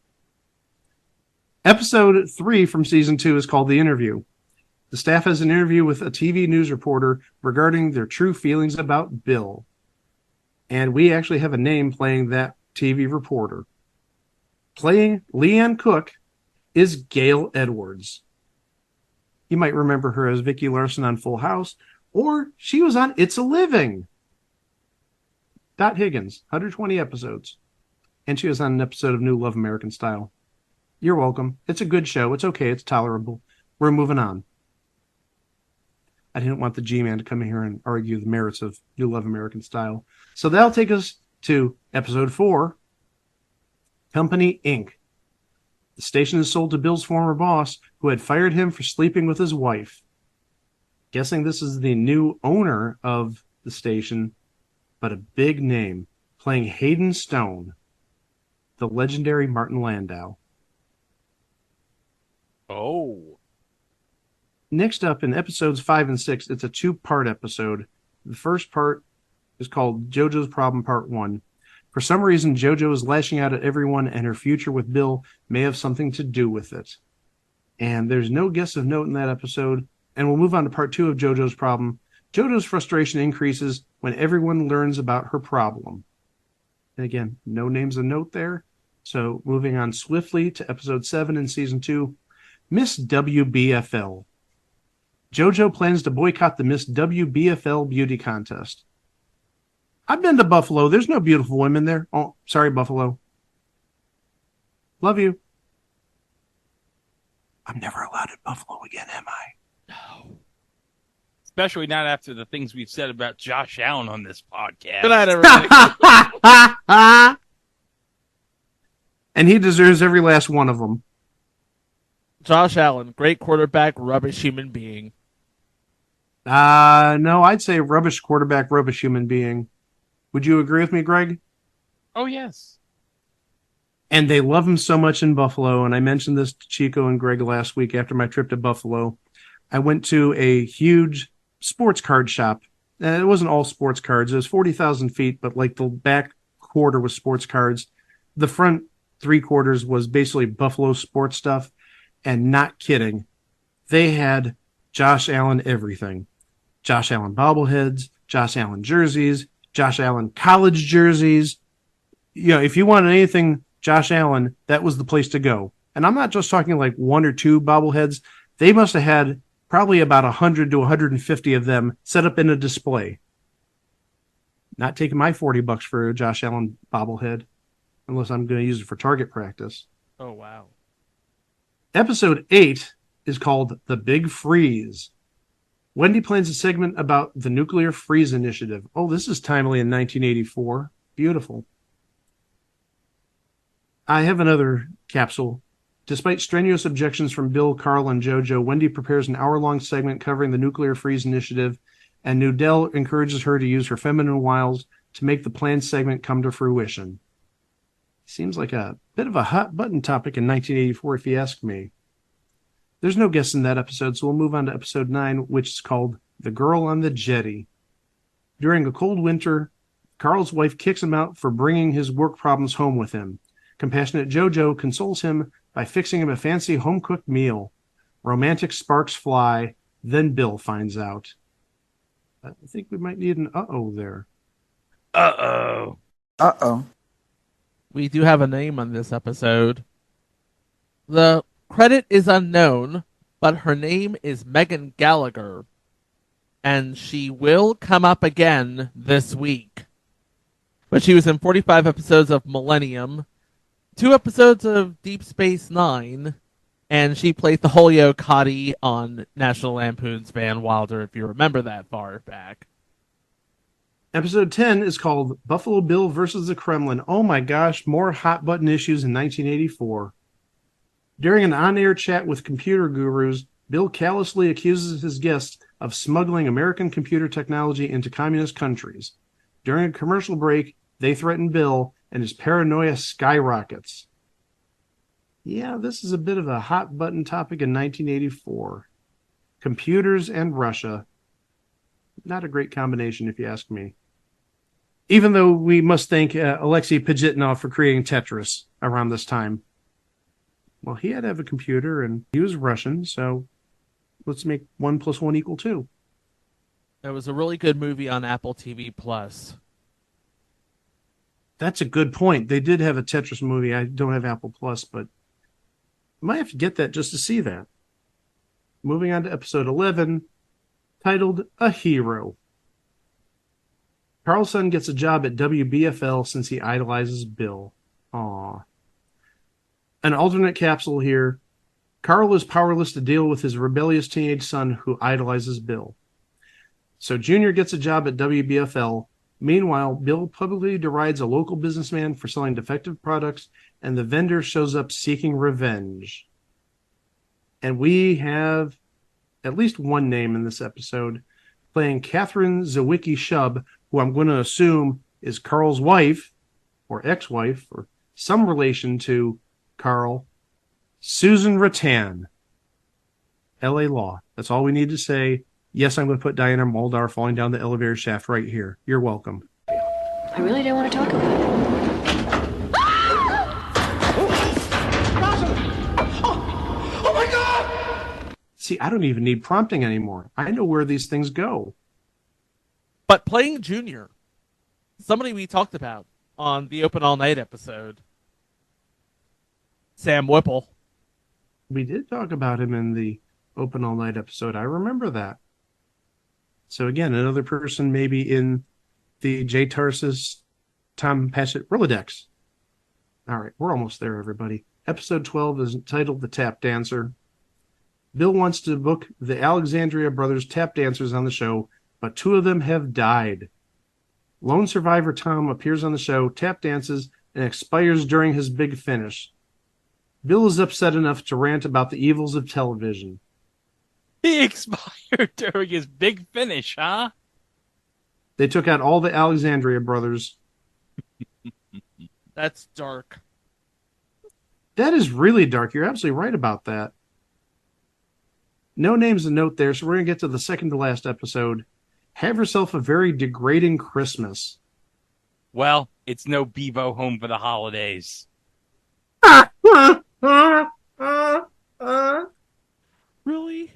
Episode 3 from season 2 is called The Interview. The staff has an interview with a TV news reporter regarding their true feelings about Bill. And we actually have a name playing that TV reporter. Playing Leanne Cook is Gail Edwards. You might remember her as Vicki Larson on Full House, or she was on It's a Living. Dot Higgins, 120 episodes. And she was on an episode of New Love American Style. You're welcome. It's a good show. It's okay. It's tolerable. We're moving on. I didn't want the G-Man to come in here and argue the merits of New Love American Style. So that'll take us to episode 4, Company Inc. The station is sold to Bill's former boss, who had fired him for sleeping with his wife. Guessing this is the new owner of the station, but a big name, playing Hayden Stone, the legendary Martin Landau. Oh. Next up, in episodes 5 and 6, it's a 2-part episode. The first part is called JoJo's Problem Part 1. For some reason, JoJo is lashing out at everyone, and her future with Bill may have something to do with it. And there's no guest of note in that episode, and we'll move on to Part 2 of JoJo's Problem. JoJo's frustration increases when everyone learns about her problem. And again, no names of note there. So moving on swiftly to episode 7 in season 2, Miss WBFL. JoJo plans to boycott the Miss WBFL beauty contest. I've been to Buffalo. There's no beautiful women there. Oh, sorry, Buffalo. Love you. I'm never allowed in Buffalo again, am I? No. Especially not after the things we've said about Josh Allen on this podcast. Good night, everybody. And he deserves every last one of them. Josh Allen, great quarterback, rubbish human being. No, I'd say rubbish quarterback, rubbish human being. Would you agree with me, Greg? Oh, yes. And they love him so much in Buffalo. And I mentioned this to Chico and Greg last week after my trip to Buffalo. I went to a huge sports card shop. And it wasn't all sports cards. It was 40,000 feet, but like the back quarter was sports cards. The front 3/4 was basically Buffalo sports stuff. And not kidding, they had Josh Allen everything. Josh Allen bobbleheads, Josh Allen jerseys, Josh Allen college jerseys. You know, if you wanted anything Josh Allen, that was the place to go. And I'm not just talking like 1 or 2 bobbleheads. They must have had probably about 100 to 150 of them set up in a display. Not taking my $40 for a Josh Allen bobblehead. unless I'm going to use it for target practice. Oh, wow. Episode 8 is called The Big Freeze. Wendy plans a segment about the Nuclear Freeze Initiative. Oh, this is timely in 1984. Beautiful. I have another capsule. Despite strenuous objections from Bill, Carl, and JoJo, Wendy prepares an hour-long segment covering the Nuclear Freeze Initiative, and Nudell encourages her to use her feminine wiles to make the planned segment come to fruition. Seems like a bit of a hot-button topic in 1984, if you ask me. There's no guests in that episode, so we'll move on to episode 9, which is called The Girl on the Jetty. During a cold winter, Carl's wife kicks him out for bringing his work problems home with him. Compassionate JoJo consoles him by fixing him a fancy home-cooked meal. Romantic sparks fly, then Bill finds out. I think we might need an uh-oh there. Uh-oh. Uh-oh. We do have a name on this episode. The credit is unknown, but her name is Megan Gallagher, and she will come up again this week. But she was in 45 episodes of Millennium, 2 episodes of Deep Space Nine, and she played the Holyoke Hottie on National Lampoon's Van Wilder, if you remember that far back. Episode 10 is called Buffalo Bill versus the Kremlin. Oh my gosh, more hot-button issues in 1984. During an on-air chat with computer gurus, Bill callously accuses his guests of smuggling American computer technology into communist countries. During a commercial break, they threaten Bill, and his paranoia skyrockets. Yeah, this is a bit of a hot-button topic in 1984. Computers and Russia. Not a great combination, if you ask me. Even though we must thank Alexei Pajitnov for creating Tetris around this time. Well, he had to have a computer, and he was Russian, so let's make 1 + 1 = 2. It was a really good movie on Apple TV+. That's a good point. They did have a Tetris movie. I don't have Apple Plus, but I might have to get that just to see that. Moving on to episode 11, titled A Hero. Carlson gets a job at WBFL since he idolizes Bill. Aww. An alternate capsule here. Carl is powerless to deal with his rebellious teenage son who idolizes Bill. So Junior gets a job at WBFL. Meanwhile, Bill publicly derides a local businessman for selling defective products, and the vendor shows up seeking revenge. And we have at least one name in this episode, playing Catherine Zawicki Shub, who I'm going to assume is Carl's wife, or ex-wife, or some relation to Carl, Susan Rattan. L.A. Law. That's all we need to say. Yes, I'm going to put Diana Muldaur falling down the elevator shaft right here. You're welcome. I really don't want to talk about it. Oh my God! See, I don't even need prompting anymore. I know where these things go. But playing Junior, somebody we talked about on the Open All Night episode, Sam Whipple. We did talk about him in the Open All Night episode. I remember that. So again, another person maybe in the Jay Tarsis, Tom Patchett Rolodex. All right, we're almost there, everybody. Episode 12 is titled The Tap Dancer. Bill wants to book the Alexandria Brothers tap dancers on the show, but 2 of them have died. Lone survivor Tom appears on the show, tap dances, and expires during his big finish. Bill is upset enough to rant about the evils of television. He expired during his big finish, huh? They took out all the Alexandria brothers. That's dark. That is really dark. You're absolutely right about that. No names to note there, so we're going to get to the second to last episode. Have yourself a very degrading Christmas. Well, it's no Bevo home for the holidays. Really?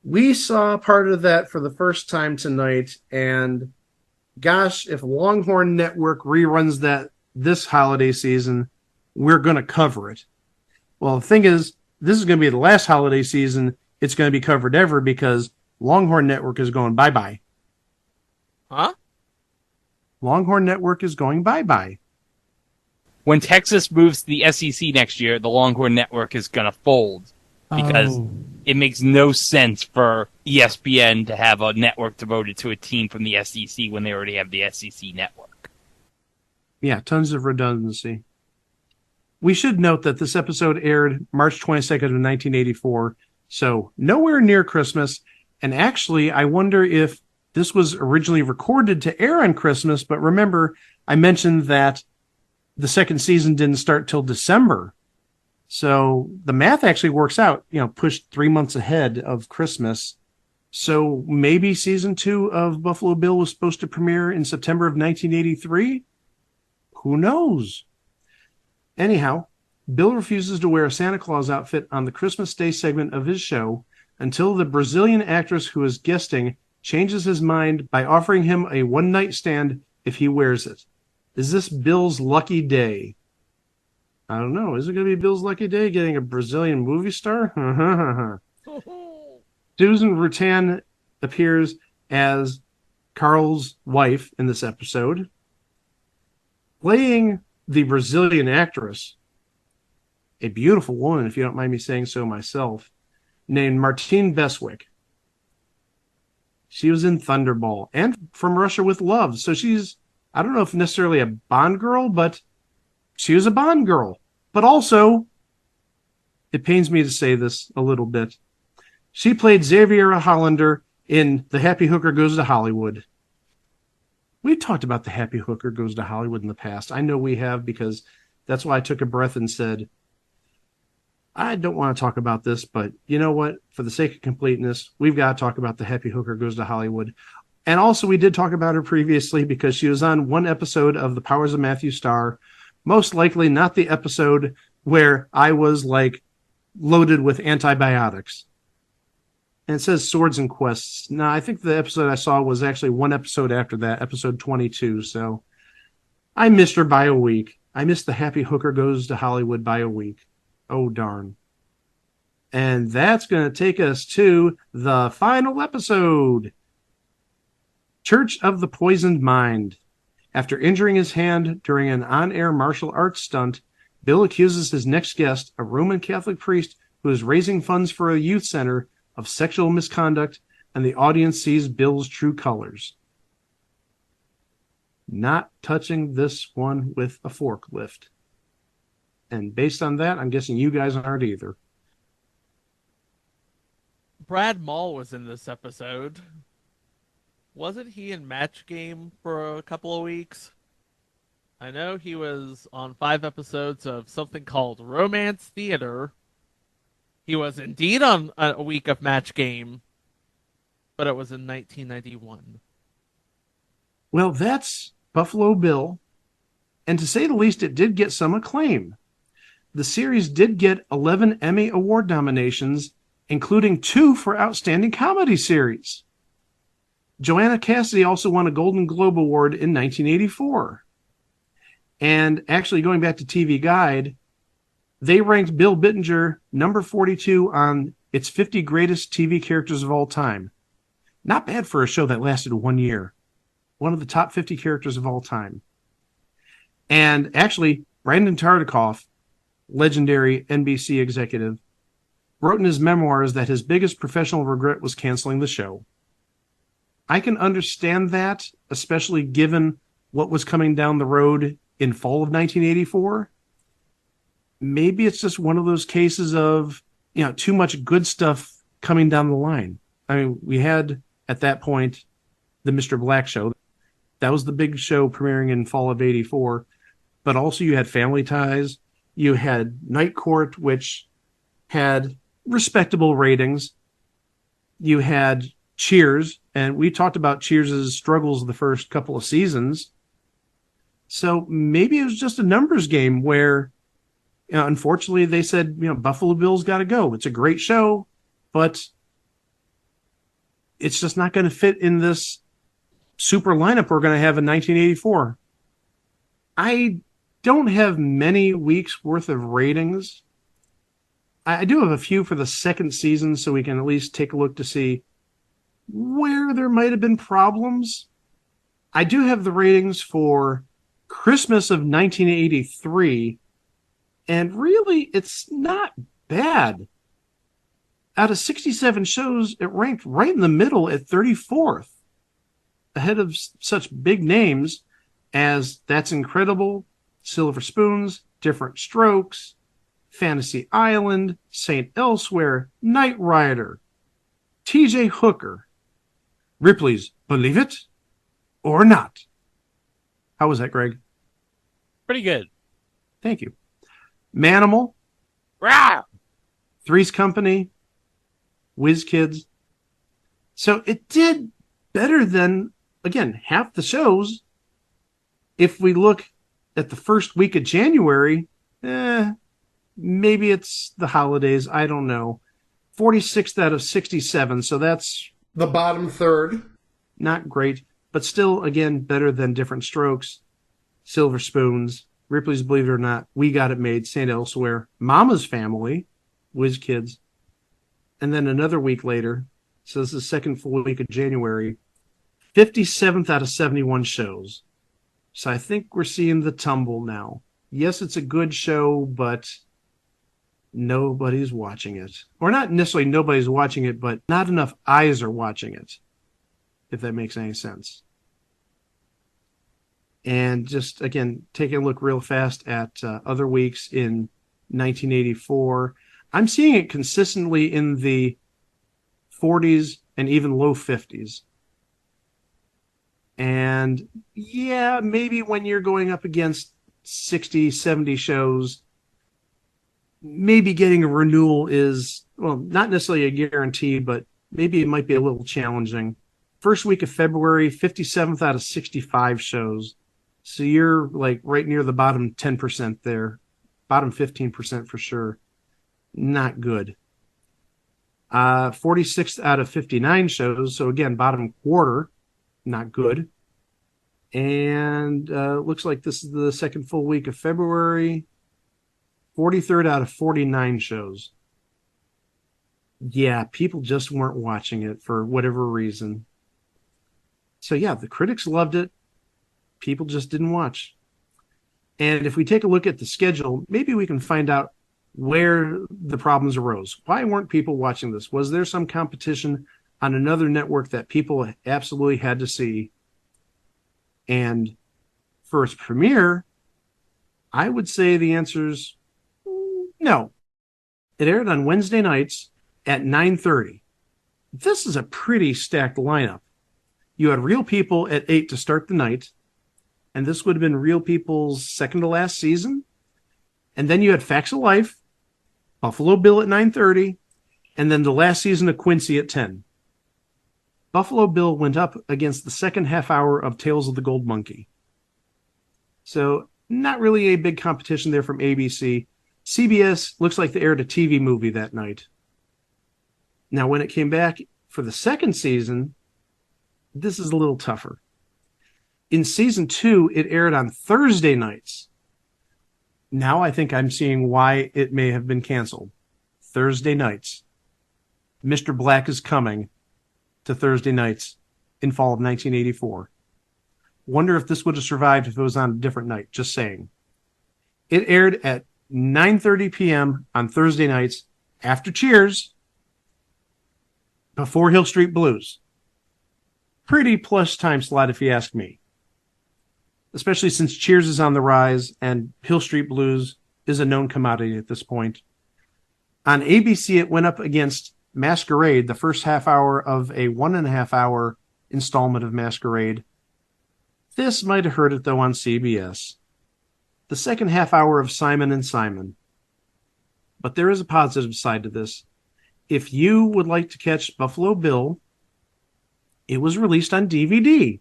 We saw part of that for the first time tonight, and gosh, if Longhorn Network reruns that this holiday season, we're going to cover it. Well, the thing is, this is going to be the last holiday season it's going to be covered ever because Longhorn Network is going bye-bye. Huh? Longhorn Network is going bye-bye. when Texas moves to the SEC next year, the Longhorn Network is going to fold because it makes no sense for ESPN to have a network devoted to a team from the SEC when they already have the SEC network. Yeah, tons of redundancy. We should note that this episode aired March 22nd of 1984, so nowhere near Christmas. And actually, I wonder if this was originally recorded to air on Christmas, but remember, I mentioned that the second season didn't start till December. So the math actually works out, pushed 3 months ahead of Christmas. So maybe season 2 of Buffalo Bill was supposed to premiere in September of 1983? Who knows? Anyhow, Bill refuses to wear a Santa Claus outfit on the Christmas Day segment of his show until the Brazilian actress who is guesting changes his mind by offering him a one-night stand if he wears it. Is this Bill's lucky day? I don't know. Is it going to be Bill's lucky day getting a Brazilian movie star? Susan Rutan appears as Carl's wife in this episode. Playing the Brazilian actress, a beautiful woman, if you don't mind me saying so myself, named Martine Beswick. She was in Thunderball and From Russia with Love. So she's, I don't know if necessarily a Bond girl, but she was a Bond girl. But also, it pains me to say this a little bit, she played Xavier Hollander in The Happy Hooker Goes to Hollywood. We talked about The Happy Hooker Goes to Hollywood in the past. I know we have, because that's why I took a breath and said, I don't want to talk about this, but you know what? For the sake of completeness, we've got to talk about The Happy Hooker Goes to Hollywood. And also, we did talk about her previously because she was on one episode of The Powers of Matthew Starr, most likely not the episode where I was loaded with antibiotics. And it says Swords and Quests. No, I think the episode I saw was actually one episode after that, episode 22. So I missed her by a week. I missed The Happy Hooker Goes to Hollywood by a week. Oh, darn. And that's going to take us to the final episode. Church of the Poisoned Mind. After injuring his hand during an on-air martial arts stunt, Bill accuses his next guest, a Roman Catholic priest who is raising funds for a youth center, of sexual misconduct, and the audience sees Bill's true colors. Not touching this one with a forklift. And based on that, I'm guessing you guys aren't either. Brad Mall was in this episode. Wasn't he in Match Game for a couple of weeks? I know he was on 5 episodes of something called Romance Theater. He was indeed on a week of Match Game, but it was in 1991. Well, that's Buffalo Bill. And to say the least, it did get some acclaim. The series did get 11 Emmy Award nominations, including 2 for Outstanding Comedy Series. Joanna Cassidy also won a Golden Globe Award in 1984. And actually, going back to TV Guide, they ranked Bill Bittinger number 42 on its 50 greatest TV characters of all time. Not bad for a show that lasted 1 year. One of the top 50 characters of all time. And actually, Brandon Tartikoff, legendary NBC executive, wrote in his memoirs that his biggest professional regret was canceling the show. I can understand that, especially given what was coming down the road in fall of 1984. Maybe it's just one of those cases of, too much good stuff coming down the line. I mean, we had, at that point, the Mr. Black show. That was the big show premiering in fall of 84. But also you had Family Ties. You had Night Court, which had respectable ratings. You had Cheers, and we talked about Cheers' struggles the first couple of seasons. So maybe it was just a numbers game where, unfortunately, they said, Buffalo Bill's got to go. It's a great show, but it's just not going to fit in this super lineup we're going to have in 1984. I don't have many weeks worth of ratings. I do have a few for the second season, so we can at least take a look to see where there might have been problems. I do have the ratings for Christmas of 1983, and really, it's not bad. Out of 67 shows, it ranked right in the middle at 34th, ahead of such big names as That's Incredible, Silver Spoons, Different Strokes, Fantasy Island, St. Elsewhere, Knight Rider, TJ Hooker, Ripley's Believe It or Not. How was that, Greg? Pretty good. Thank you. Manimal, Rah! Three's Company, Whiz Kids. So it did better than, again, half the shows. If we look at the first week of January, maybe it's the holidays. I don't know. 46th out of 67. So that's The bottom third. not great, but still, again, better than Different Strokes, Silver Spoons, Ripley's Believe It or Not, We Got It Made, St. Elsewhere, Mama's Family, Whiz Kids. And then another week later, so this is the second full week of January, 57th out of 71 shows. So I think we're seeing the tumble now. Yes, it's a good show, but nobody's watching it. Or not necessarily nobody's watching it, but not enough eyes are watching it, if that makes any sense. And just, again, taking a look real fast at other weeks in 1984, I'm seeing it consistently in the 40s and even low 50s. And yeah, maybe when you're going up against 60, 70 shows, maybe getting a renewal is, well, not necessarily a guarantee, but maybe it might be a little challenging. First week of February, 57th out of 65 shows. So you're like right near the bottom 10% there, bottom 15% for sure. Not good. 46th out of 59 shows. So again, bottom quarter, not good. And looks like this is the second full week of February. 43rd out of 49 shows. Yeah, people just weren't watching it for whatever reason. So yeah, the critics loved it. People just didn't watch. And if we take a look at the schedule, maybe we can find out where the problems arose. Why weren't people watching this? Was there some competition on another network that people absolutely had to see? And for its premiere, I would say the answer's no. It aired on Wednesday nights at 9:30. This is a pretty stacked lineup. You had Real People at 8 to start the night, and this would have been Real People's second to last season. And then you had Facts of Life, Buffalo Bill at 9:30, and then the last season of Quincy at 10. Buffalo Bill went up against the second half hour of Tales of the Gold Monkey. So not really a big competition there from ABC. CBS looks like they aired a TV movie that night. Now, when it came back for the second season, this is a little tougher. In season 2, it aired on Thursday nights. Now I think I'm seeing why it may have been canceled. Thursday nights. Mr. Black is coming to Thursday nights in fall of 1984. Wonder if this would have survived if it was on a different night. Just saying. It aired at 9:30 p.m. on Thursday nights after Cheers, before Hill Street Blues. Pretty plush time slot if you ask me. Especially since Cheers is on the rise and Hill Street Blues is a known commodity at this point. On ABC, it went up against Masquerade, the first half hour of a 1.5 hour installment of Masquerade. This might have hurt it, though, on CBS. The second half hour of Simon and Simon. But there is a positive side to this. If you would like to catch Buffalo Bill, it was released on DVD.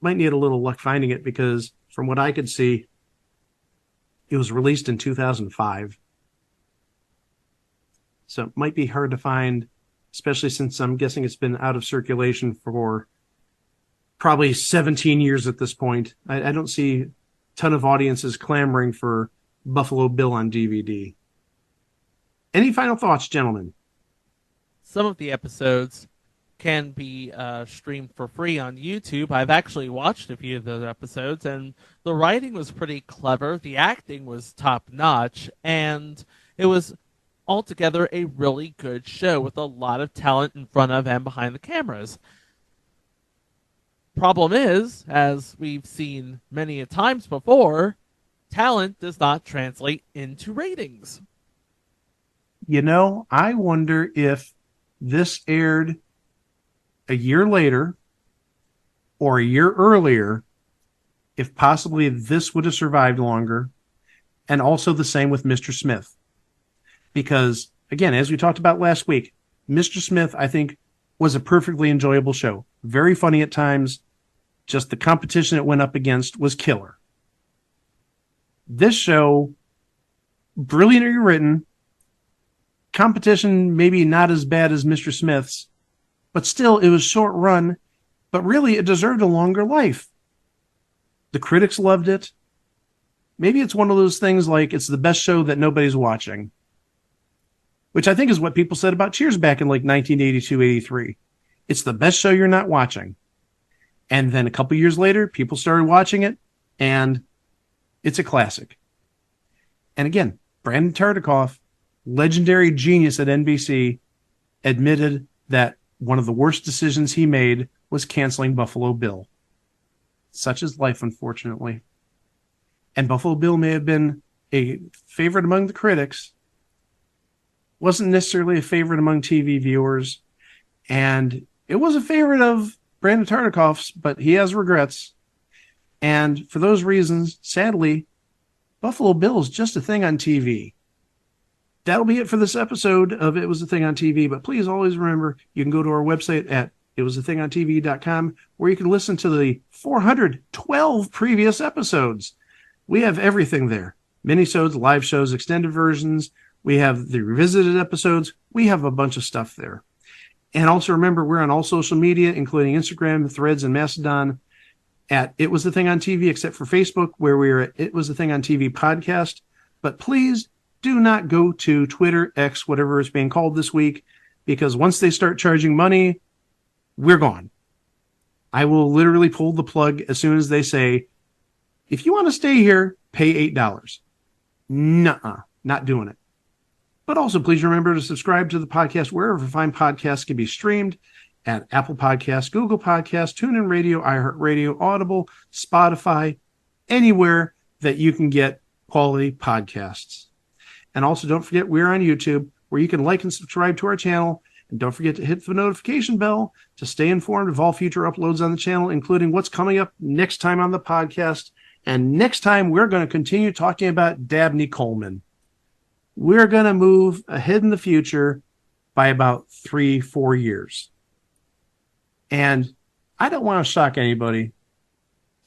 Might need a little luck finding it because, from what I could see, it was released in 2005. So it might be hard to find, especially since I'm guessing it's been out of circulation for probably 17 years at this point. I don't see a ton of audiences clamoring for Buffalo Bill on DVD. Any final thoughts, gentlemen? Some of the episodes can be streamed for free on YouTube. I've actually watched a few of those episodes, and the writing was pretty clever, the acting was top-notch, and it was altogether a really good show with a lot of talent in front of and behind the cameras. Problem is, as we've seen many a times before, talent does not translate into ratings. You know, I wonder if this aired a year later or a year earlier, if possibly this would have survived longer. And also the same with Mr. Smith. Because, again, as we talked about last week, Mr. Smith, I think, was a perfectly enjoyable show. Very funny at times. Just the competition it went up against was killer. This show, brilliantly written, competition maybe not as bad as Mr. Smith's, but still it was short run, but really it deserved a longer life. The critics loved it. Maybe it's one of those things like it's the best show that nobody's watching, which I think is what people said about Cheers back in like 1982, 83. It's the best show you're not watching. And then a couple years later, people started watching it, and it's a classic. And again, Brandon Tartikoff, legendary genius at NBC, admitted that one of the worst decisions he made was canceling Buffalo Bill. Such is life, unfortunately. And Buffalo Bill may have been a favorite among the critics, wasn't necessarily a favorite among TV viewers, and it was a favorite of Brandon Tartikoff's, but he has regrets. And for those reasons, sadly, Buffalo Bill is just a thing on TV. That'll be it for this episode of It Was a Thing on TV, but please always remember you can go to our website at itwasathingontv.com where you can listen to the 412 previous episodes. We have everything there. Minisodes, live shows, extended versions. We have the revisited episodes. We have a bunch of stuff there. And also remember, we're on all social media, including Instagram, Threads, and Mastodon at It Was a Thing on TV, except for Facebook, where we're at It Was a Thing on TV podcast. But please do not go to Twitter, X, whatever it's being called this week, because once they start charging money, we're gone. I will literally pull the plug as soon as they say, if you want to stay here, pay $8. Nuh-uh, not doing it. But also, please remember to subscribe to the podcast wherever fine podcasts can be streamed at Apple Podcasts, Google Podcasts, TuneIn Radio, iHeartRadio, Audible, Spotify, anywhere that you can get quality podcasts. And also, don't forget, we're on YouTube, where you can like and subscribe to our channel. And don't forget to hit the notification bell to stay informed of all future uploads on the channel, including what's coming up next time on the podcast. And next time, we're going to continue talking about Dabney Coleman. We're going to move ahead in the future by about 3-4 years. And I don't want to shock anybody,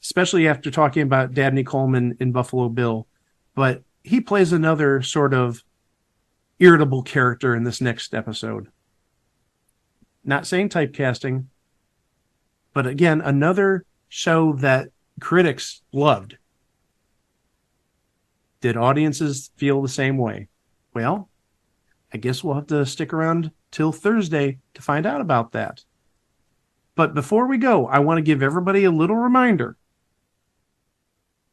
especially after talking about Dabney Coleman in Buffalo Bill, but he plays another sort of irritable character in this next episode. Not saying typecasting, but again, another show that critics loved. Did audiences feel the same way? Well, I guess we'll have to stick around till Thursday to find out about that. But before we go, I want to give everybody a little reminder.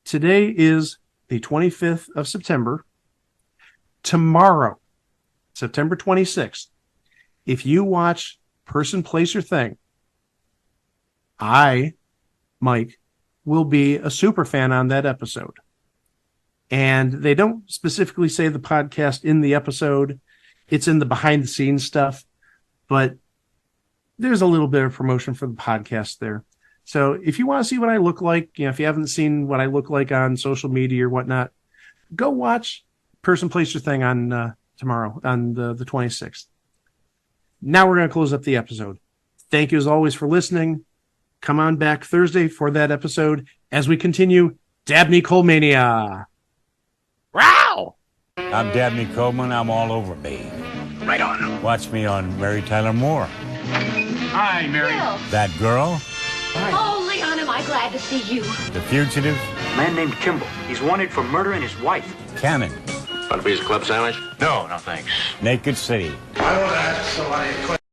Today is the 25th of September. Tomorrow, September 26th, if you watch Person, Place, or Thing, I, Mike, will be a super fan on that episode. And they don't specifically say the podcast in the episode. It's in the behind the scenes stuff, but there's a little bit of promotion for the podcast there. So if you want to see what I look like, if you haven't seen what I look like on social media or whatnot, go watch Person, Place, or Thing on tomorrow, on the 26th. Now we're going to close up the episode. Thank you as always for listening. Come on back Thursday for that episode as we continue Dabney Colemania. Wow! I'm Dabney Coleman. I'm all over, babe. Right on. Watch me on Mary Tyler Moore. Hi, Mary. Bill. That girl. Oh, Leon, am I glad to see you. The fugitive. Man named Kimball. He's wanted for murdering his wife. Cannon. Want a piece of club sandwich? No, no thanks. Naked City. I want to ask somebody a question.